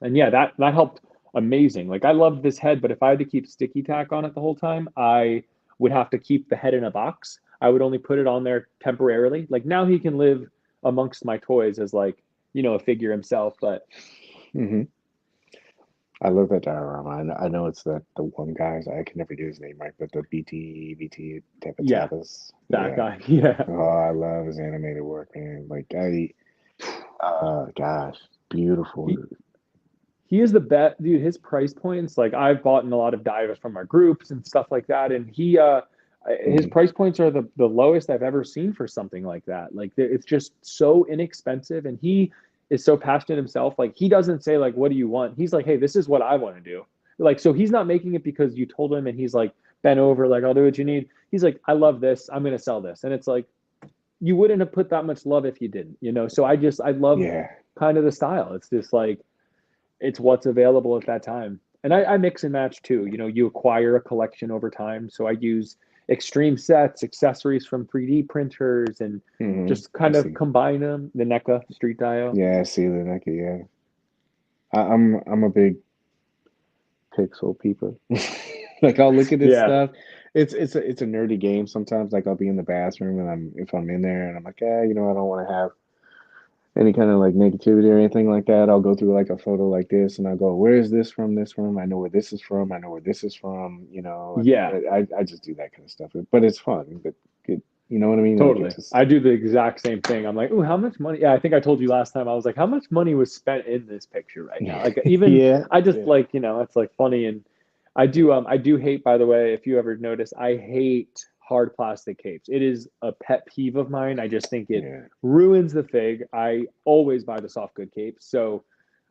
And yeah, that helped amazing. Like I loved this head, but if I had to keep sticky tack on it the whole time, I would have to keep the head in a box. I would only put it on there temporarily. Like now he can live amongst my toys as like, a figure himself, but Mhm. I love that diorama. I know it's the one guy. I can never do his name right, but the BT yeah, Tapas. that Yeah. guy. Yeah. Oh, I love his animated work, man. Like gosh, beautiful. He he is the best dude. His price points, like I've bought in a lot of divers from our groups and stuff like that, and his Mhm. price points are the lowest I've ever seen for something like that. Like it's just so inexpensive, and he is so passionate himself. Like he doesn't say like, "What do you want?" He's like, "Hey, this is what I want to do." Like so, he's not making it because you told him, and he's like bent over, like, "I'll do what you need." He's like, "I love this. I'm gonna sell this," and it's like you wouldn't have put that much love if you didn't. So I love Yeah. kind of the style. It's just like it's what's available at that time. And I mix and match too. You acquire a collection over time. So I use extreme sets, accessories from 3D printers, and just I kind of see. combine them. The NECA street dial. Yeah, I see the Nike. Yeah. I'm a big pixel peeper. Like I'll look at this Yeah. stuff. It's a nerdy game sometimes. Like I'll be in the bathroom and if I'm in there and I'm like, I don't want to have any kind of like negativity or anything like that. I'll go through like a photo like this and I'll go, where is this from? This from? I know where this is from. I know where this is from. Yeah. And I just do that kind of stuff. But it's fun. But good. You know what I mean? Like it Totally. just I do the exact same thing. I'm like, ooh, how much money? Yeah, I think I told you last time. I was like, how much money was spent in this picture right now? Like even yeah, I just yeah, like, it's like funny. And I do hate, by the way, if you ever notice, I hate hard plastic capes. It is a pet peeve of mine. I just think it yeah, ruins the fig. I always buy the soft good capes. So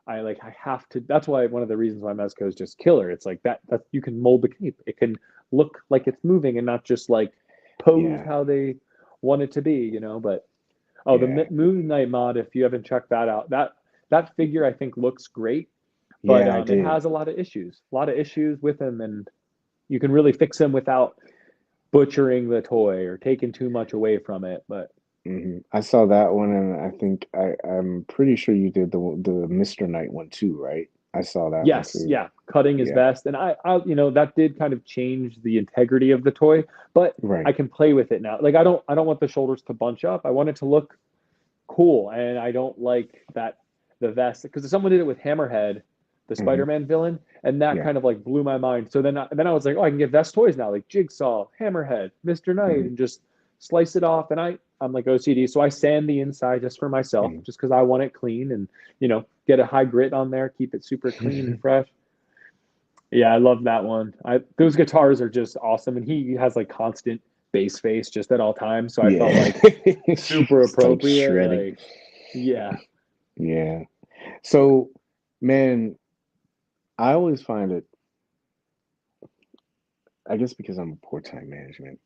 I have to. That's why one of the reasons why Mezco is just killer. It's like that you can mold the cape. It can look like it's moving and not just like posed yeah, how they want it to be. But oh, the yeah, Moon Knight mod, if you haven't checked that out, that figure I think looks great, but yeah. I it did. has a lot of issues with him, and you can really fix him without butchering the toy or taking too much away from it. But I saw that one, and I think I'm pretty sure you did the Mr. Knight one too, right? I saw that one yes, too. yeah, cutting his Yeah, vest, and that did kind of change the integrity of the toy, but I right. can play with it now. Like I don't want the shoulders to bunch up. I want it to look cool, and I don't like that the vest because someone did it with Hammerhead, the hmm Spider-Man villain, and that Yeah. kind of like blew my mind. So then I was like, oh, I can get vest toys now, like Jigsaw, Hammerhead, Mr. Knight, hmm and just slice it off. And I'm like OCD, so I sand the inside just for myself, hmm just because I want it clean and get a high grit on there, keep it super clean and fresh. Yeah, I love that one. Those guitars are just awesome, and he has like constant bass face just at all times. So I felt Yeah. like super Just like appropriate. shredding. Like, yeah, Yeah. So, man, I always find it, I guess because I'm a poor time management,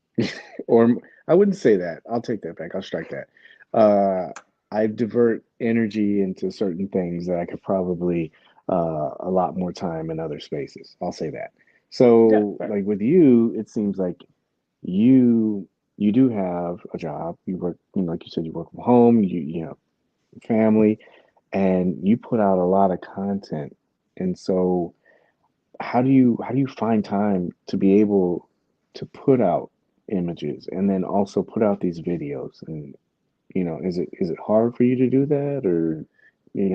or I wouldn't say that. I'll take that back. I'll strike that. I divert energy into certain things that I could probably a lot more time in other spaces. I'll say that. yeah, So, fair. like with you, it seems like you you do have a job. You work, like you said, you work from home. You know, family, and you put out a lot of content. And so, how do you find time to be able to put out images and then also put out these videos? And is it hard for you to do that, or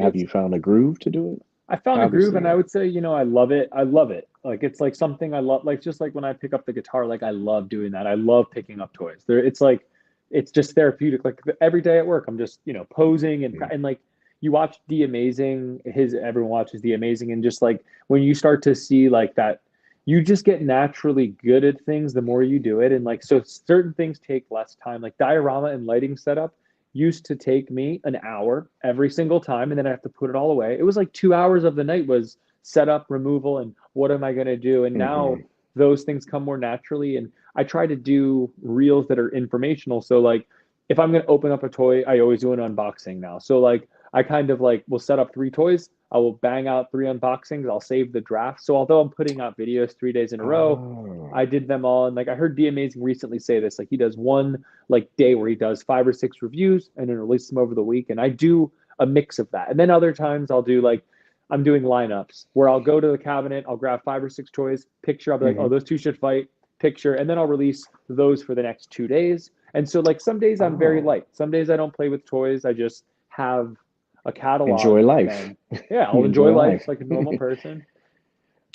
have It's you found a groove to do it? I found a groove, Obviously, and I yeah. would say, I love it. I love it. Like it's like something I love. Like just like when I pick up the guitar, like I love doing that. I love picking up toys. It's like it's just therapeutic. Like every day at work, I'm just posing Yeah. and like you watch The Amazing. Everyone watches The Amazing, and just like when you start to see like that, you just get naturally good at things the more you do it. And like so, certain things take less time. Like diorama and lighting setup used to take me an hour every single time, and then I have to put it all away. It was like 2 hours of the night was setup, removal, and what am I going to do? And now hmm those things come more naturally. And I try to do reels that are informational. So like if I'm going to open up a toy, I always do an unboxing now. So like I kind of like will set up 3 toys. I will bang out 3 unboxings. I'll save the draft. So although I'm putting out videos 3 days in a row, Oh, I did them all. And like I heard D Amazing recently say this, like he does one like day where he does 5 or 6 reviews and then release them over the week. And I do a mix of that. And then other times I'll do like I'm doing lineups where I'll go to the cabinet, I'll grab 5 or 6 toys, picture, I'll be like, oh, hmm those two should fight, picture, and then I'll release those for the next 2 days. And so like some days I'm very oh, light. Some days I don't play with toys. I just have a catalog enjoy life. and yeah, I'll You enjoy enjoy life life. like a normal person.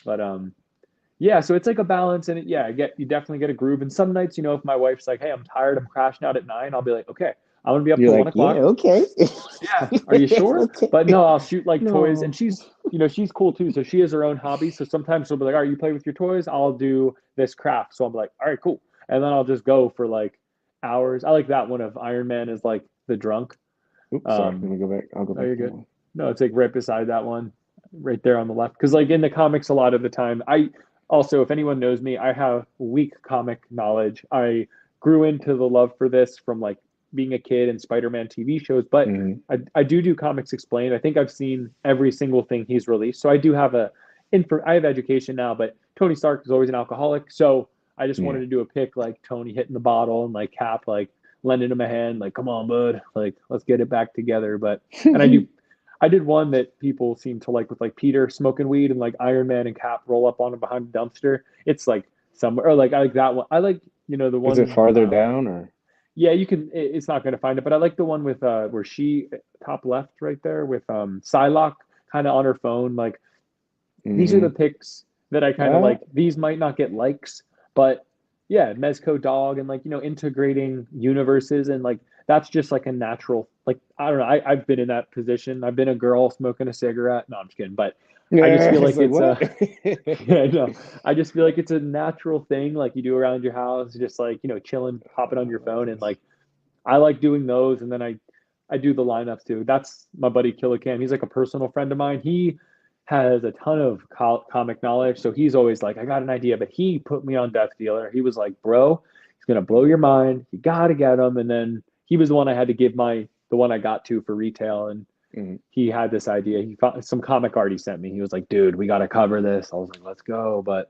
But yeah, so it's like a balance, and you definitely get a groove. And some nights, if my wife's like, "Hey, I'm tired, I'm crashing out at 9," I'll be like, "Okay, I'm gonna be up You're till one like, yeah, o'clock." okay. Yeah, are you sure? But Okay. no, I'll shoot like toys, and No. she's cool too. So she has her own hobby. So sometimes she'll be like, "All right, you play with your toys, I'll do this craft." So I'm like, "All right, cool," and then I'll just go for like hours. I like that one of Iron Man is like the drunk. Oops, sorry. Let Um, me go back. I'll go oh, back you're to that good. one. No, it's like right beside that one, right there on the left. Because like in the comics, a lot of the time, I also, if anyone knows me, I have weak comic knowledge. I grew into the love for this from like being a kid and Spider-Man TV shows, but hmm I do comics explained. I think I've seen every single thing he's released, so I do have I have education now. But Tony Stark is always an alcoholic, so I just wanted Yeah. to do a pick like Tony hitting the bottle and like Cap like lending him a hand, like, come on, bud, like, let's get it back together. But, and I did one that people seem to like with like Peter smoking weed and like Iron Man and Cap roll up on him behind the dumpster. It's like somewhere, or like, I like that one. I like, the Is it one, farther down or? yeah, it's not going to find it, but I like the one with, where she top left right there with, Psylocke kind of on her phone. Like, these are hmm the picks that I kind of Uh, like. These might not get likes, but yeah, Mezco dog and like, integrating universes and like that's just like a natural like I don't know. I've been in that position. I've been a girl smoking a cigarette. No, I'm just kidding. But I just Yeah, feel it's like like it's what? a yeah, no. I just feel like it's a natural thing like you do around your house, just like, chilling, hopping on I your love phone and this. like I like doing those and then I do the lineups too. That's my buddy Killicam. He's like a personal friend of mine. He has a ton of comic knowledge, so he's always like, I got an idea, but he put me on Death Dealer. He was like, bro, he's gonna blow your mind. You gotta get him. And then he was the one I had to give the one I got to for retail, and Mhm. he had this idea. He found some comic art he sent me. He was like, dude, we gotta cover this. I was like, let's go. But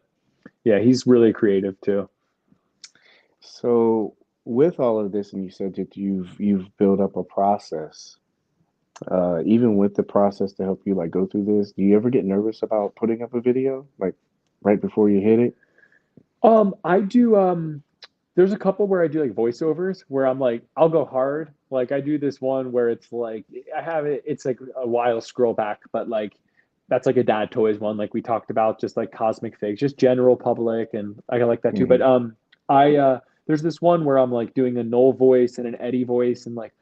yeah, he's really creative too. So with all of this, and you said that you've built up a process. Even with the process to help you like go through this, do you ever get nervous about putting up a video like right before you hit it? I do there's a couple where I do like voiceovers where I'm like, I'll go hard. Like I do this one where it's like I have it, it's like a while scroll back, but like that's like a dad toys one, like we talked about, just like cosmic figs, just general public, and I like that too. But Hmm. I there's this one where I'm like doing a Noel voice and an Eddie voice, and like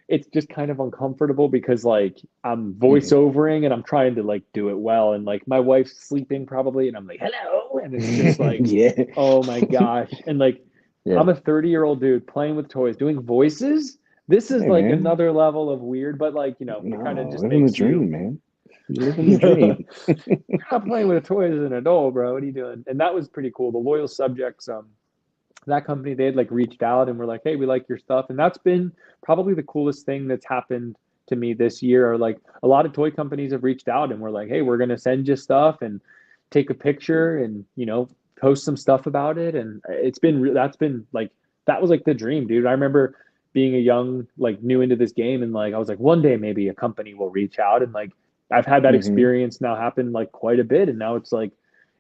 it's just kind of uncomfortable because like I'm Hmm. voiceovering and I'm trying to like do it well, and like my wife's sleeping probably, and I'm like hello, and it's just like Yeah. oh my gosh, and like Yeah. I'm a 30-year-old dude playing with toys doing voices. This is Hey like man. another level of weird, but like it kind of No, just living the makes you dream, man. You living the you're dream. not playing with toys as an adult, bro. What are you doing? And that was pretty cool. The loyal subjects that company, they had like reached out and were like, hey, we like your stuff, and that's been probably the coolest thing that's happened to me this year. Or like a lot of toy companies have reached out and we're like, hey, we're going to send you stuff and take a picture and post some stuff about it. And it's been that's been like that was like the dream, dude. I remember being a young like new into this game, and like I was like one day maybe a company will reach out, and like I've had that Hmm. experience now happen like quite a bit, and now it's like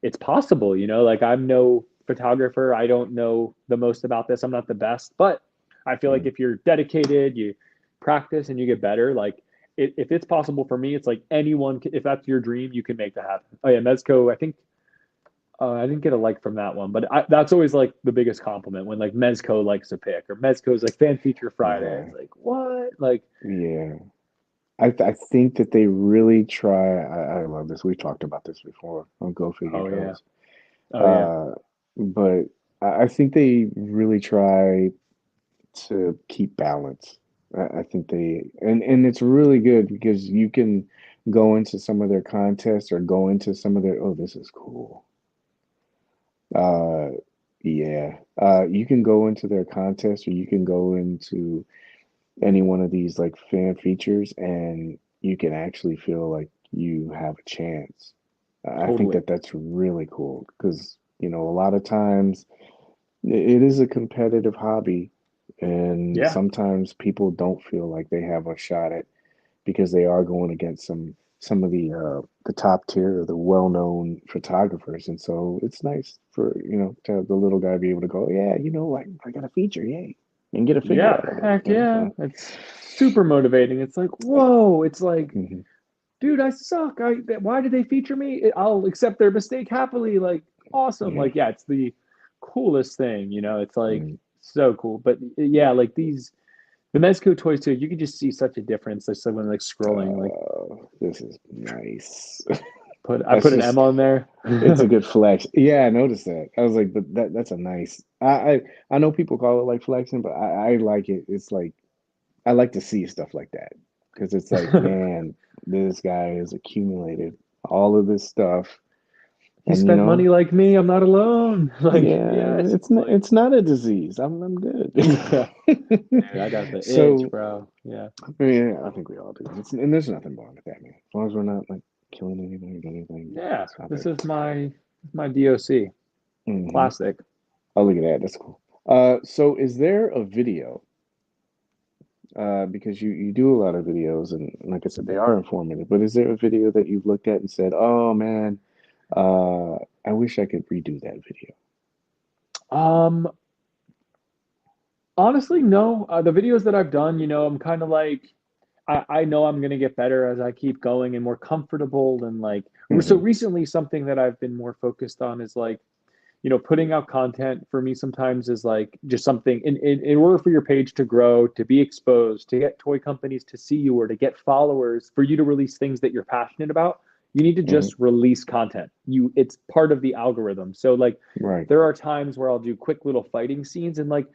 it's possible, like I'm no photographer. I don't know the most about this. I'm not the best, but I feel like if you're dedicated, you practice and you get better, like if it's possible for me, it's like anyone, if that's your dream, you can make that happen. Oh yeah, Mezco, I think I didn't get a like from that one, but that's always like the biggest compliment when like Mezco likes a pick or Mezco's like fan feature Friday. Yeah. It's like, what? Like, Yeah. I think that they really try. I love this. We've talked about this before on Go Figure oh yeah. Goes. Oh yeah. Uh, but I think they really try to keep balance. I think and it's really good because you can go into some of their contests or go into some of their, oh, this is cool. Uh, yeah. You can go into their contests or you can go into any one of these like fan features and you can actually feel like you have a chance. I think Totally. that that's really cool because, a lot of times it is a competitive hobby, and Yeah, sometimes people don't feel like they have a shot at because they are going against some of the top tier or the well-known photographers, and so it's nice for to have the little guy be able to go, yeah, like I got a feature, yay, and get a figure yeah, out of it. heck yeah. It's super motivating. It's like, whoa, it's like, Mhm. dude, I suck. Why did they feature me? I'll accept their mistake happily. Like, awesome. Yeah. Like, yeah, it's the coolest thing. It's like Mm. so cool. But yeah, like the Mezco toys too. You can just see such a difference. Like someone like scrolling. Like, This is nice. I That's put an M just on there. it's a good flex. Yeah, I noticed that. I was like, but that's a nice. I know people call it like flexing, but I like it. It's like I like to see stuff like that because it's like, man, this guy has accumulated all of this stuff, He and spent money like me. I'm not alone. Like, yeah, yes. it's It's not like, it's not a disease. I'm good. yeah, dude, I got the itch, So bro. Yeah. yeah, I think we all do. And there's nothing wrong with that, man. As long as we're not like killing anybody or anything, Yeah. stop This it. is my DOC. Hmm. Classic. Oh, look at that. That's cool. So is there a video? Because you do a lot of videos, and like I said, they are informative. But is there a video that you've looked at and said, "Oh man, uh, I wish I could redo that video"? Um, Honestly, no. The videos that I've done, I'm kind of like, I know I'm gonna get better as I keep going and more comfortable and like so Hmm. recently something that I've been more focused on is like putting out content for me sometimes is like just something in order for your page to grow, to be exposed, to get toy companies to see you or to get followers, for you to release things that you're passionate about, you need to Hmm. just release content. It's part of the algorithm. So like Right. there are times where I'll do quick little fighting scenes and like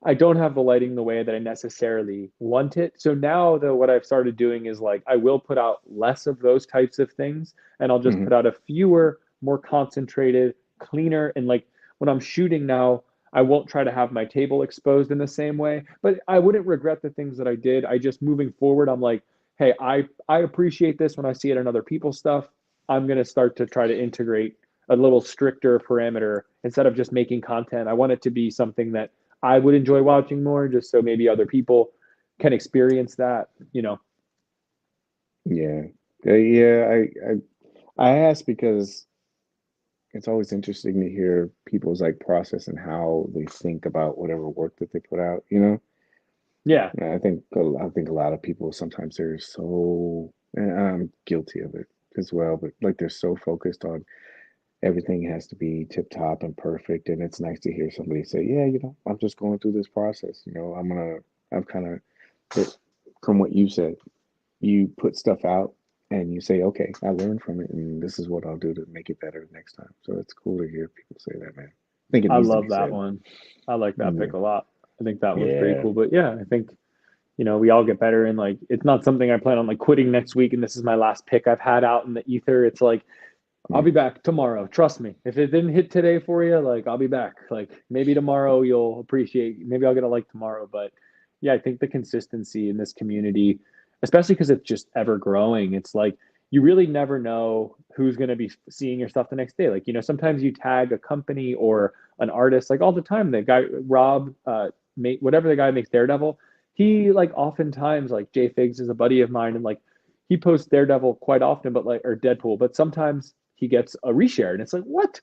I don't have the lighting the way that I necessarily want it. So now though what I've started doing is like I will put out less of those types of things and I'll just Hmm. put out a fewer, more concentrated, cleaner and like when I'm shooting now, I won't try to have my table exposed in the same way, but I wouldn't regret the things that I did. I just moving forward, I'm like, hey, I appreciate this when I see it in other people's stuff. I'm going to start to try to integrate a little stricter parameter instead of just making content. I want it to be something that I would enjoy watching more, just so maybe other people can experience that. Yeah. Yeah. I asked because it's always interesting to hear people's like process and how they think about whatever work that they put out, you know? Yeah, And I think a lot of people sometimes they're so, and I'm guilty of it as well, but like they're so focused on everything has to be tip top and perfect. And it's nice to hear somebody say, yeah, I'm just going through this process. I'm kind of, but from what you said, you put stuff out and you say, okay, I learned from it, and this is what I'll do to make it better next time. So it's cool to hear people say that, man. I think it I needs to love be that said. one. I like that Yeah. pick a lot. I think that one's pretty Yeah. cool. But yeah, I think we all get better and like it's not something I plan on like quitting next week and this is my last pick I've had out in the ether. It's like I'll Mm. be back tomorrow. Trust me. If it didn't hit today for you, like I'll be back. Like maybe tomorrow you'll appreciate. Maybe I'll get a like tomorrow. But yeah, I think the consistency in this community, especially because it's just ever growing, it's like you really never know who's going to be seeing your stuff the next day. Like sometimes you tag a company or an artist, like all the time. The guy Rob, whatever the guy makes Daredevil, he like oftentimes like Jay Figs is a buddy of mine, and like he posts Daredevil quite often, but like or Deadpool, but sometimes he gets a reshare, and it's like what,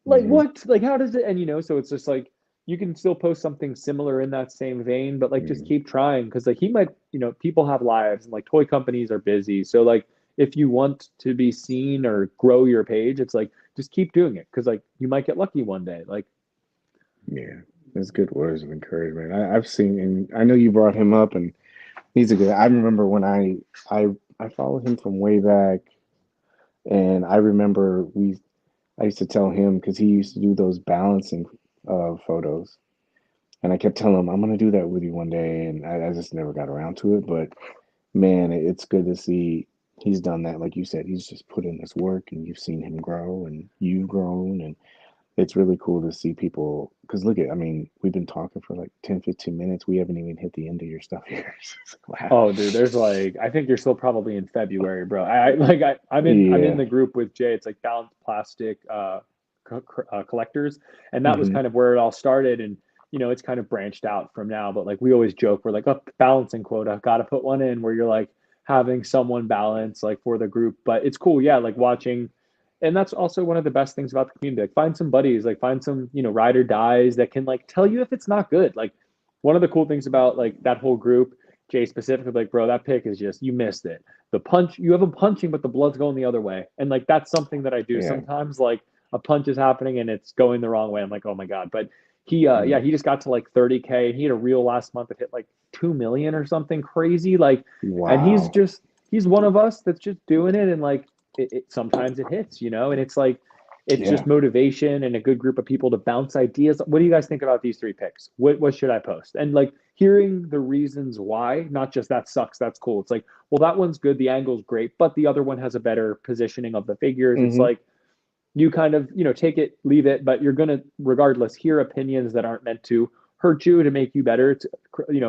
like Hmm. what, like how does it? And so it's just like you can still post something similar in that same vein, but like just Hmm. keep trying because like he might, people have lives and like toy companies are busy, so like if you want to be seen or grow your page, it's like just keep doing it because like you might get lucky one day. Like Yeah. That's good words of encouragement. I've seen, and I know you brought him up, and he's a good. I remember when I I followed him from way back, and I remember I used to tell him because he used to do those balancing photos, and I kept telling him I'm gonna do that with you one day, and I just never got around to it. But man, it's good to see he's done that. Like you said, he's just put in this work, and you've seen him grow, and you've grown, and it's really cool to see people. Because look at, I mean, we've been talking for like 10, 15 minutes. We haven't even hit the end of your stuff here. It's like, wow. oh, dude, there's like I think you're still probably in February, bro. I'm in Yeah. the group with Jay. It's like balanced plastic collectors, and that was Hmm. kind of where it all started. And it's kind of branched out from now. But like we always joke, we're like, oh, balancing quota, got to put one in where you're like having someone balance like for the group. But it's cool, yeah, like watching. And that's also one of the best things about the community. Like find some buddies, like find some ride or dies that can like tell you if it's not good. Like one of the cool things about like that whole group, Jay specifically, like, bro, that pick is just you missed it. The punch, you have a punching, but the blood's going the other way, and like that's something that I do Yeah. sometimes. Like a punch is happening and it's going the wrong way. I'm like, oh my god. But yeah, Mm. he just got to like 30K. He had a reel last month that hit like 2 million or something crazy. Like, and Wow. he's one of us that's just doing it, and like sometimes it hits, and it's like it's Yeah. just motivation and a good group of people to bounce ideas. What do you guys think about these three picks? What should I post? And like hearing the reasons why, not just that sucks, that's cool. It's like, well, that one's good, the angle's great, but the other one has a better positioning of the figures. It's Hmm. like you kind of, take it, leave it, but you're gonna regardless hear opinions that aren't meant to hurt you to make you better. It's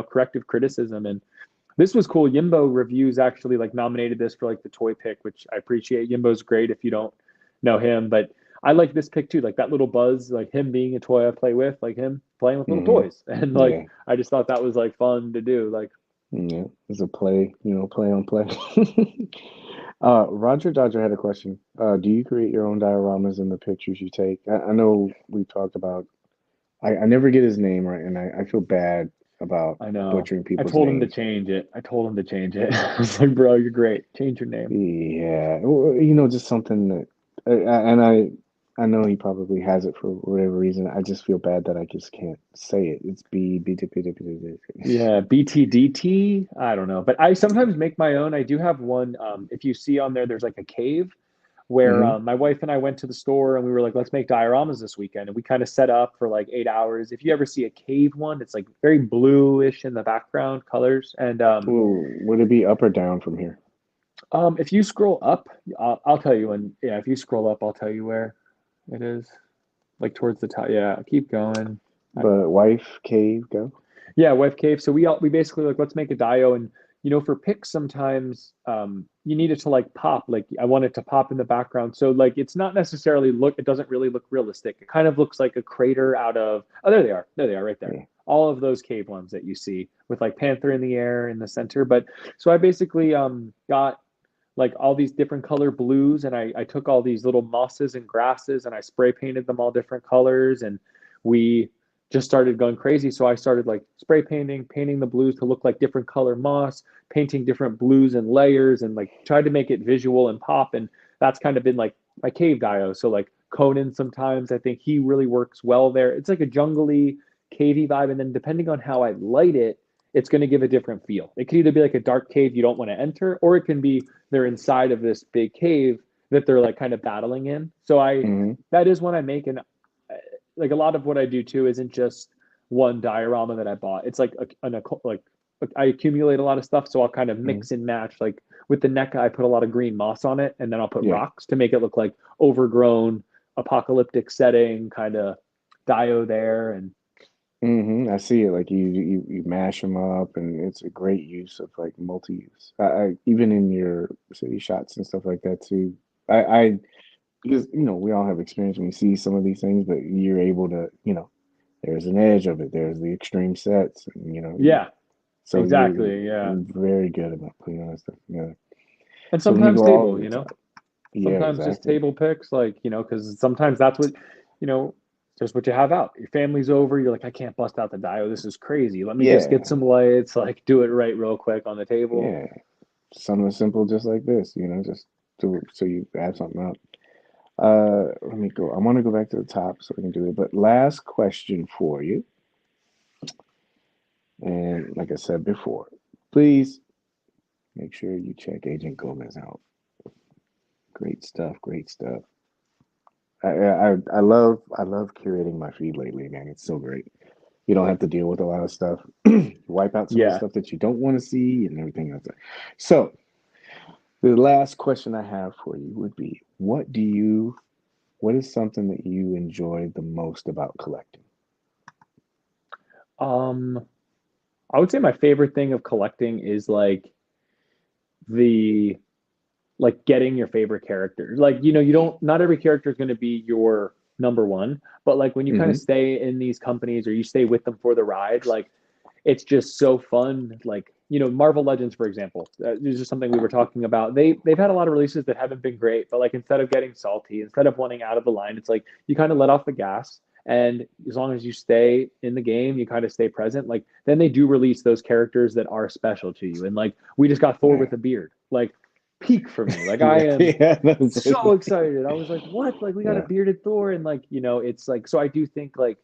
corrective criticism. And this was cool. Yimbo Reviews actually like nominated this for like the toy pick, which I appreciate. Yimbo's great if you don't know him, but I like this pick too. Like that little buzz, like him being a toy I play with, like him playing with little Hmm. toys. And like Yeah. I just thought that was like fun to do. Like, Yeah. It's a play, play on play. Roger Dodger had a question. Do you create your own dioramas in the pictures you take? I know we talked about, I never get his name right, and I feel bad about I know. butchering I people's told him to names. change it. I told him to change it. I was like, bro, you're great. Change your name. Yeah. Well, just something that, and I I know he probably has it for whatever reason. I just feel bad that I just can't say it. It's B. Yeah, BTDT. I don't know, but I sometimes make my own. I do have one. If you see on there, there's like a cave where Mm-hmm. my wife and I went to the store and we were like, let's make dioramas this weekend. And we kind of set up for like 8 hours. If you ever see a cave one, it's like very bluish in the background colors. And Ooh, would it be up or down from here? if you scroll up, I'll tell you when. Yeah, if you scroll up, I'll tell you where it is. Like towards the top. Yeah, keep going. But wife, cave, go. Yeah, Web Cave. So we basically like let's make a dio, and for picks sometimes you need it to like pop. Like I want it to pop in the background. So like it's not necessarily look. It doesn't really look realistic. It kind of looks like a crater out of. Oh, there they are. There they are, right there. Yeah. All of those cave ones that you see with like panther in the air in the center. But so I basically got like all these different color blues, and I took all these little mosses and grasses and I spray painted them all different colors, and we just started going crazy. So I started like spray painting the blues to look like different color moss, painting different blues and layers, and like tried to make it visual and pop. And that's kind of been like my cave dio. So like Conan, sometimes I think he really works well there. It's like a jungly, cavey vibe, and then depending on how I light it, it's going to give a different feel. It could either be like a dark cave you don't want to enter, or it can be they're inside of this big cave that they're like kind of battling in. So Mm-hmm. that is when I make, and like a lot of what I do too isn't just one diorama that I bought. It's like like I accumulate a lot of stuff, so I'll kind of Mm-hmm. mix and match. Like with the NECA, I put a lot of green moss on it, and then I'll put Yeah. rocks to make it look like overgrown, apocalyptic setting kind of dio there. And I see it. Like you mash them up, and it's a great use of like multi-use. I even in your city shots and stuff like that too. I because we all have experience when we see some of these things, but you're able to there's an edge of it. There's the extreme sets, and yeah, so exactly, yeah. you're very good about putting all that stuff together. And So when you sometimes go all the table, way to the top, yeah, sometimes just exactly. table picks, like because sometimes that's what you know just what you have out. Your family's over, you're like, I can't bust out the dio, this is crazy, let me just get Yeah, some lights, like do it right real quick on the table. yeah. Something simple just like this, just so you add something up. Let me go. I want to go back to the top so we can do it. But last question for you, and like I said before, please make sure you check Agent Gomez out. Great stuff. Great stuff. I love curating my feed lately, man. It's so great. You don't have to deal with a lot of stuff. You wipe out some of the Yeah. stuff that you don't want to see and everything else. So the last question I have for you would be, what is something that you enjoy the most about collecting? um I would say my favorite thing of collecting is like the like getting your favorite characters. Like, you don't not every character is going to be your number one, but like when you kind of Hmm. stay in these companies or you stay with them for the ride, like it's just so fun. Like, Marvel Legends, for example, this is something we were talking about. They've had a lot of releases that haven't been great, but like instead of getting salty, instead of wanting out of the line, it's like you kind of let off the gas. And as long as you stay in the game, you kind of stay present. Like then they do release those characters that are special to you. And like we just got Thor Yeah. with a beard. Like peak for me. Like I Yeah. am Yeah. That's so excited. I was like, what? Like we got a yeah. bearded Thor, and like, it's like so I do think like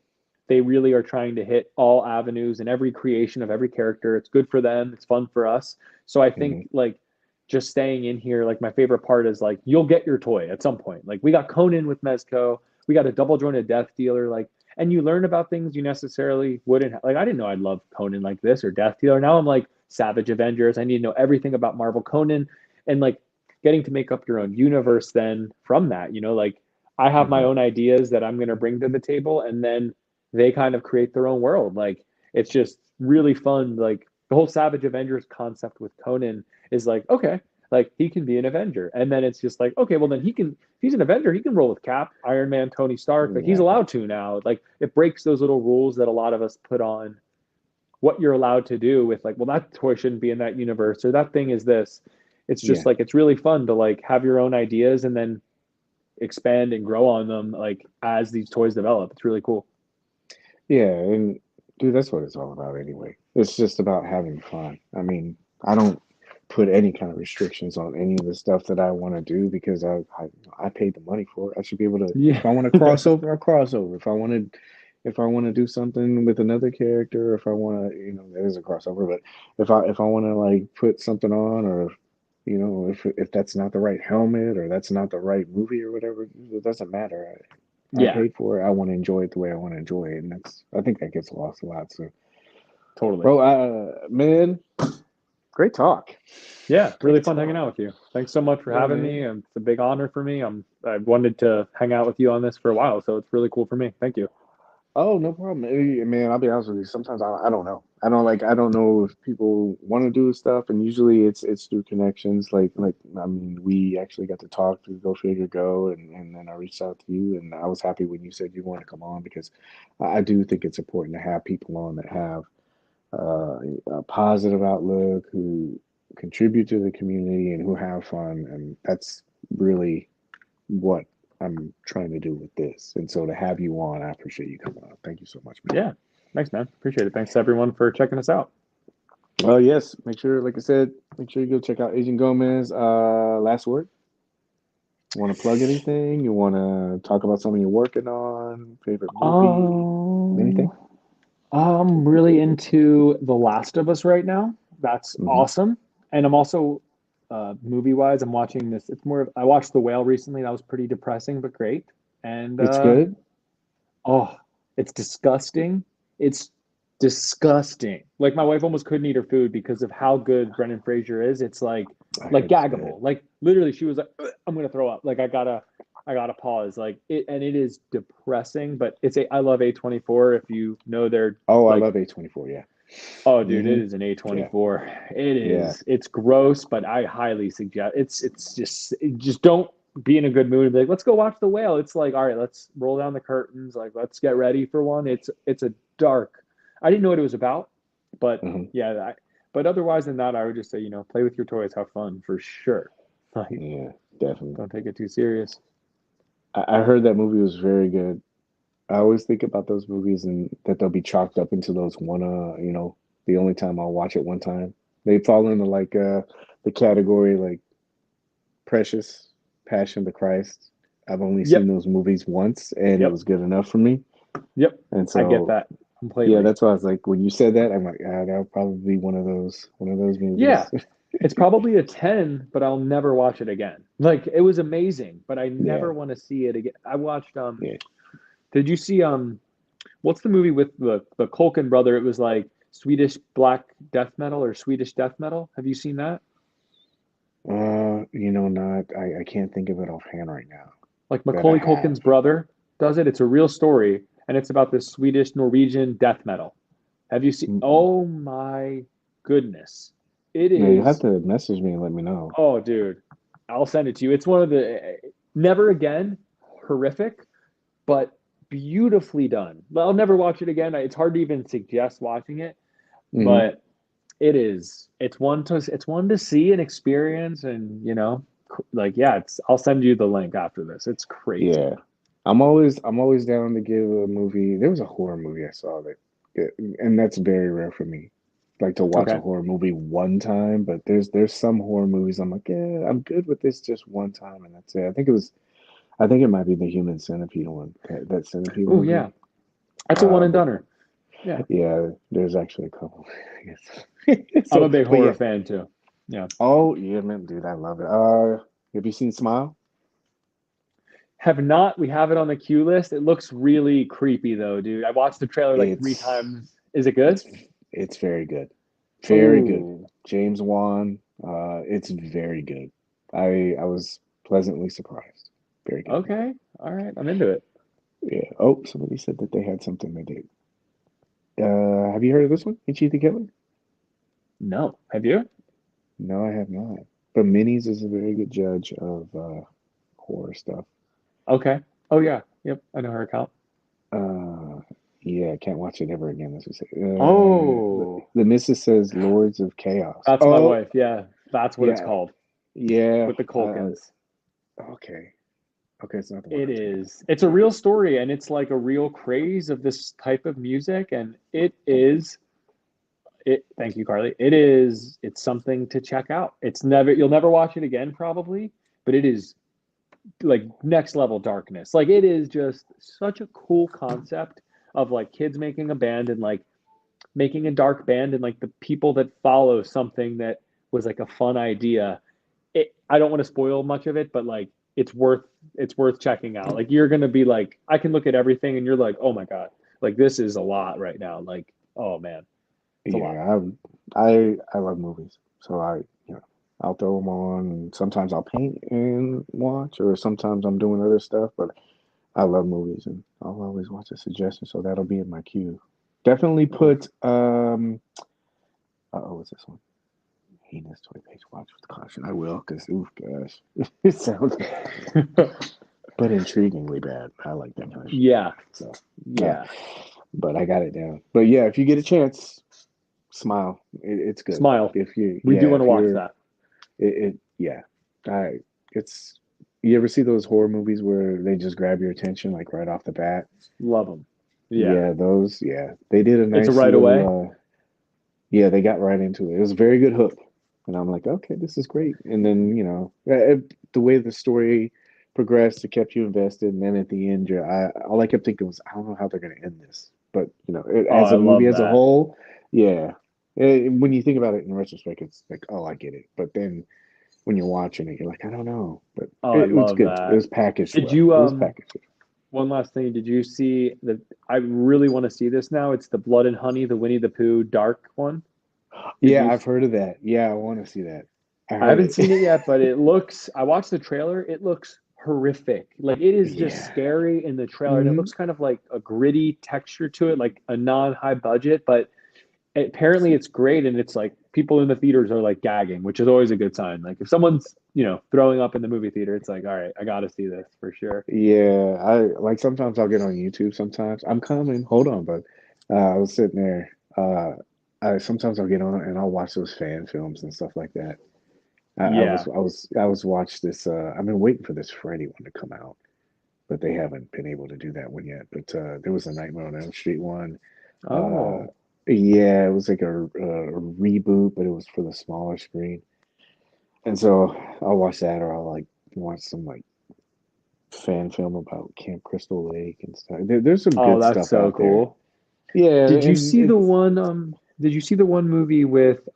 they really are trying to hit all avenues and every creation of every character. It's good for them, it's fun for us. So I think Hmm. like just staying in here, like my favorite part is like you'll get your toy at some point. Like we got Conan with Mezco, we got a double jointed Death Dealer, like and you learn about things you necessarily wouldn't like. I didn't know I'd love Conan like this or Death Dealer. Now I'm like Savage Avengers. I need to know everything about Marvel Conan, and like getting to make up your own universe then from that, like I have my Hmm. own ideas that I'm going to bring to the table, and then they kind of create their own world. Like it's just really fun. Like the whole Savage Avengers concept with Conan is like, okay, like he can be an Avenger. And then it's just like, okay, well then if he's an Avenger, he can roll with Cap, Iron Man, Tony Stark. Like he's Yeah. allowed to now. Like it breaks those little rules that a lot of us put on what you're allowed to do with like, well, that toy shouldn't be in that universe or that thing is this. It's just Yeah. like it's really fun to like have your own ideas and then expand and grow on them like as these toys develop. It's really cool. Yeah. And dude, that's what it's all about anyway. It's just about having fun. I mean, I don't. put any kind of restrictions on any of the stuff that I want to do because I paid the money for it. I should be able to, Yeah. if I want to cross over, I'll cross over. If I want to do something with another character, if I want to, that is a crossover. But if I want to like put something on, or if that's not the right helmet or that's not the right movie or whatever, it doesn't matter. I Yeah, paid for it. I want to enjoy it the way I want to enjoy it, and I think that gets lost a lot. So, totally. bro, man, great talk. Yeah, really Great fun hanging out talk. with you. Thanks so much for Yeah, having me. man. It's a big honor for me. I wanted to hang out with you on this for a while, so it's really cool for me. Thank you. Oh, no problem. Man, I'll be honest with you. Sometimes I don't know. I don't know if people want to do stuff, and usually it's through connections. I mean, we actually got to talk to Go Figure Go, and then I reached out to you, and I was happy when you said you want to come on because I do think it's important to have people on that have a positive outlook, who contribute to the community, and who have fun, and that's really what I'm trying to do with this. And so to have you on, I appreciate you coming on. Thank you so much, man. Yeah, thanks, man. Appreciate it. Thanks to everyone for checking us out. Oh yes, make sure, like I said, make sure you go check out Agent Gomez. Last word. Want to plug anything? You want to talk about something you're working on? Favorite movie? Um, Anything? I'm really into The Last of Us right now. That's Hmm. awesome. And I'm also, movie wise, I'm watching this. It's more of, I watched The Whale recently. That was pretty depressing, but great. And It's good. oh, it's disgusting. It's disgusting. Like my wife almost couldn't eat her food because of how good Brendan Fraser is. It's I like heard it's good. gaggable. Like literally she was like, "Ugh, I'm gonna throw up. Like I gotta pause. Like it and it is depressing, but I love A24 if you know they're Oh, I like, love A24. Yeah. oh dude, Hmm. it is an Yeah. A24. It Yeah. is it's gross, but I highly suggest just don't be in a good mood and be like, let's go watch the whale. It's like, all right, let's roll down the curtains, like let's get ready for one. It's a dark. I didn't know what it was about, but Hmm. yeah, but otherwise than that, I would just say, play with your toys, have fun for sure. Like, Yeah. Definitely. don't take it too serious. I heard that movie was very good. I always think about those movies and that they'll be chalked up into those one, the only time I'll watch it one time. They fall into like the category like Precious, Passion of the Christ. I've only seen Yep, those movies once and it yep, was good enough for me. yep. And I get so, that yeah, completely. that's why I was like, when you said that, I'm like, that'll probably be one of those Yeah, movies. it's probably a 10, but I'll never watch it again. Like it was amazing, but I Yeah, never want to see it again. I watched yeah. did you see what's the movie with the Culkin brother? It was like Swedish black death metal or Swedish death metal. Have you seen that? Not, I can't think of it offhand right now Like that I Macaulay have. Culkin's brother does it. It's a real story and it's about this Swedish Norwegian death metal. Have you seen? Mm-mm. Oh my goodness. It Yeah, you have is. to message me and let me know. Oh, dude, I'll send it to you. It's one of the never again horrific, but beautifully done. I'll never watch it again. It's hard to even suggest watching it, Hmm. but it is. It's one to see and experience, and like yeah. I'll send you the link after this. It's crazy. Yeah, I'm always down to give a movie. There was a horror movie I saw and that's very rare for me. Like to watch a Okay. horror movie one time, but there's some horror movies I'm like, yeah, I'm good with this just one time, and that's it. I think it might be the Human Centipede one, that Centipede Oh movie. yeah, that's a one and But doneer. Yeah, yeah, there's actually a couple, I guess. I'm a So, big but horror yeah. fan too. Yeah. Oh yeah, man, dude, I love it. Have you seen Smile? Have not. We have it on the queue list. It looks really creepy though, dude. I watched the trailer like three It's times. Is it good? it's it's very good. Very good. Oh, James Wan, it's very good. I was pleasantly surprised. Very good. okay. All right. I'm into it. Yeah. Oh, somebody said that they had something they did. Have you heard of this one? Itchy the Killer? No. Have you? No, I have not. But Minis is a very good judge of horror stuff. Okay. Oh yeah. Yep. I know her account. Uh, yeah, I can't watch it ever again. Let's just say. Oh, The Missus says Lords of Chaos. that's my Oh, wife. Yeah. That's what it's yeah, called yeah. with the Culkins. Okay, okay, it's not the one It I'm thinking of. is. It's a real story and it's like a real craze of this type of music and Thank you, Carly. It's something to check out. You'll never watch it again probably, but it is like next level darkness. Like it is just such a cool concept of like kids making a band and like making a dark band and like the people that follow something that was like a fun idea. I don't want to spoil much of it, but like it's worth checking out. Like you're gonna be like, I can look at everything and you're like, oh my God, like this is a lot right now. Like, oh man, it's a lot. Yeah, I love movies, so I'll throw them on. And sometimes I'll paint and watch, or sometimes I'm doing other stuff. But I love movies, and I'll always watch a suggestion, so that'll be in my queue. Definitely put what's this one? Heinous Toy Paige Watch with caution. I will, because oof, gosh, it sounds but intriguingly bad. I like that kind of shit. Yeah. So Yeah. but I got it down. But yeah, if you get a chance, smile. It's good. Smile. If you We do want to if watch you're that. yeah. I it's you ever see those horror movies where they just grab your attention like right off the bat? Love them. Yeah. Yeah, those. Yeah, they did a It's a nice right away. little. Yeah, they got right into it. It was a very good hook, and I'm like, okay, this is great. And then the way the story progressed, it kept you invested. And then at the end, all I kept thinking was, I don't know how they're going to end this. But Oh, as I a movie love as a that. whole, yeah. When you think about it in retrospect, it's like, oh, I get it. But then when you're watching it, you're like, I don't know. But Oh, I it was love good. It that. was packaged Did well. you It was packaged well. one last thing, did you see the I really want to see this now. It's the Blood and Honey, the Winnie the Pooh dark one. Did Yeah, you I've heard of that. Yeah, I want to see that. I I heard haven't it. seen it yet, but I watched the trailer. It looks horrific. Like it is just Yeah. scary in the trailer and it Hmm. looks kind of like a gritty texture to it, like a non-high budget, but apparently it's great and it's like people in the theaters are like gagging, which is always a good sign. Like if someone's throwing up in the movie theater, it's like, all right, I gotta see this for sure. Yeah, I like sometimes I'll get on YouTube sometimes. I'm coming. Hold on, bud. I was sitting there. I sometimes I'll get on and I'll watch those fan films and stuff like that. Yeah. I was watch this. I've been waiting for this Freddy one to come out, but they haven't been able to do that one yet. But there was a Nightmare on Elm Street one. Uh, Oh, yeah, it was like a reboot, but it was for the smaller screen. And so I'll watch that, or I'll like watch some like fan film about Camp Crystal Lake and stuff. There's some oh, good that's stuff so out there. cool. Yeah, Did you and see the it's one did you see the one movie with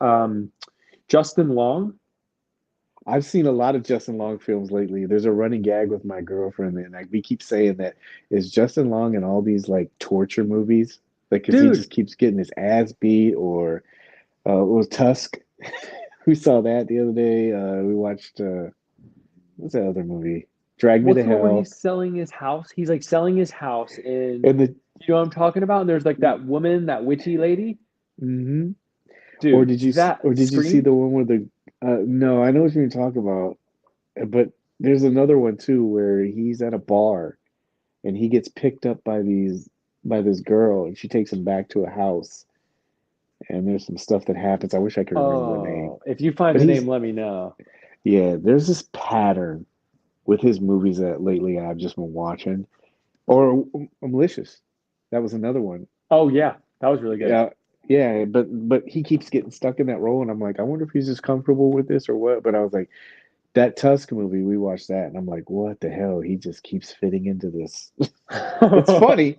Justin Long? I've seen a lot of Justin Long films lately. There's a running gag with my girlfriend, and like we keep saying that is Justin Long in all these like torture movies, like because he Dude, just keeps getting his ass beat, or it was Tusk. We saw that the other day. We watched what's that other movie? Drag Me what's to the one where Hell, he's selling his house? He's like selling his house in, and the you know what I'm talking about? And there's like that woman, that witchy lady. mhm. Dude, that Or did you see Scream? the one where the no, I know what you're talking about, but there's another one too where he's at a bar and he gets picked up by this girl and she takes him back to a house and there's some stuff that happens. I wish I could remember the name. Oh, if you find But the he's name, let me know. yeah, there's this pattern with his movies that lately I've just been watching. Or Malicious. That was another one. Oh yeah, that was really good. Yeah, yeah, but he keeps getting stuck in that role, and I'm like, I wonder if he's just comfortable with this or what. But I was like, that Tusk movie, we watched that, and I'm like, what the hell? He just keeps fitting into this. It's funny,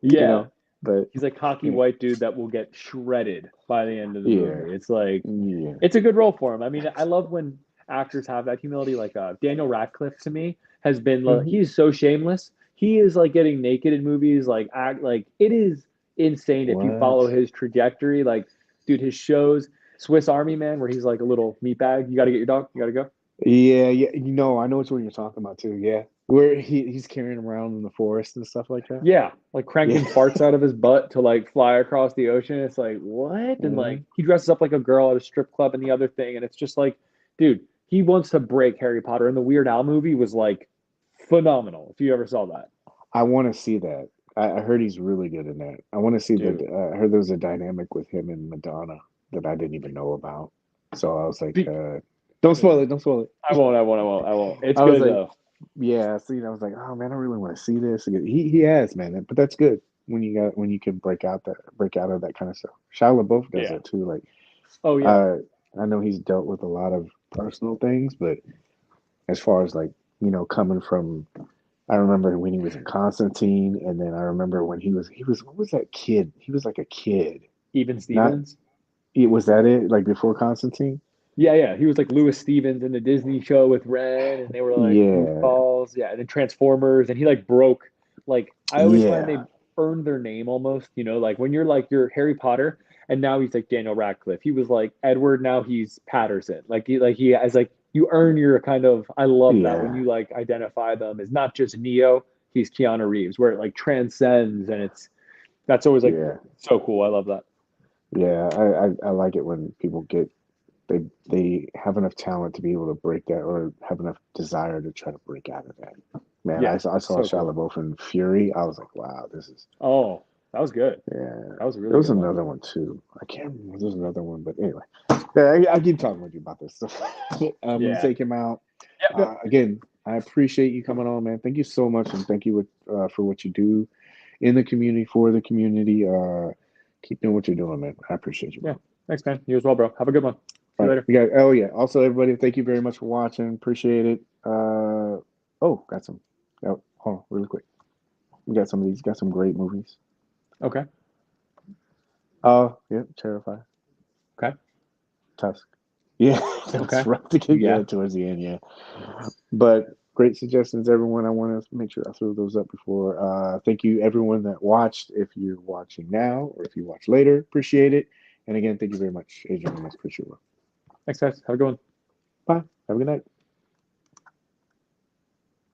you Yeah, know, but he's a cocky yeah, white dude that will get shredded by the end of the yeah, movie. It's like yeah. it's a good role for him. I mean, I love when actors have that humility. Like Daniel Radcliffe to me has been Hmm. he's so shameless. He is like getting naked in movies, like act like it is insane if you follow What? his trajectory. Like, dude, his shows, Swiss Army Man, where he's like a little meatbag. You got to get your dog. You got to go. Yeah, yeah. I know which one you're talking about too. Yeah, where he's carrying him around in the forest and stuff like that. Yeah, like Yeah. cranking farts out of his butt to like fly across the ocean. It's like, what? And like Mhm. he dresses up like a girl at a strip club and the other thing. And it's just like, dude, he wants to break Harry Potter. And the Weird Al movie was like phenomenal, if you ever saw that. I want to see that. I heard he's really good in that. I want to see that. Dude. I heard there was a dynamic with him and Madonna that I didn't even know about. So I was like, Be- don't spoil it. Don't spoil I it. won't, I won't, I won't, I won't. It's I was good like, though. yeah. See, I was like, oh man, I really want to see this. He has, man. But that's good. when you can break out of that kind of stuff. Shia LaBeouf does Yeah. it too. Like Oh yeah. uh, I know he's dealt with a lot of personal things, but as far as like coming from, I remember when he was in Constantine, and then I remember when he was what was that kid? He was like a kid. Even Not Stevens. it was that it like before Constantine. Yeah, yeah. He was like Lewis Stevens in the Disney show with Ren, and they were like Yeah, goofballs. Yeah, and then Transformers, and he like broke. Like I always find yeah, they earned their name almost. You know, like when you're Harry Potter, and now he's like Daniel Radcliffe. He was like Edward, now he's Patterson. Like he has like you earn your kind of. I love that when yeah, you like identify them as not just Neo. He's Keanu Reeves, where it like transcends, and that's always like yeah, so cool. I love that. yeah. I like it when people get they have enough talent to be able to break that or have enough desire to try to break out of that. Man, Yeah, I saw so Shia cool. LaBeouf in Fury. I was like, wow, this is Oh, that was good. yeah. That was a There really was good one. another one too. I can't remember. There's another one, but anyway, yeah, I keep talking with you about this stuff. I'm gonna Yeah. take him out. Yep. Yep. Again, I appreciate you coming on, man. Thank you so much, and thank you for what you do in the community for the community. Keep doing what you're doing, man. I appreciate you, Yeah. bro. Thanks, man. You as well, bro. Have a good one. See All you right, later. we got. Oh yeah. Also, everybody, thank you very much for watching. Appreciate it. Oh, got some. Oh, hold on, really quick. We got some of these. Got some great movies. Okay. Oh, yeah, Terrifier, Okay. Tusk. Yeah, that's Okay. rough to get. Yeah, Yeah. towards the end. Yeah, but great suggestions, everyone. I want to make sure I throw those up before. Thank you, everyone that watched. If you're watching now or if you watch later, appreciate it. And again, thank you very much, Adrian. I appreciate it. Thanks, guys. Have a good one. Bye. Have a good night.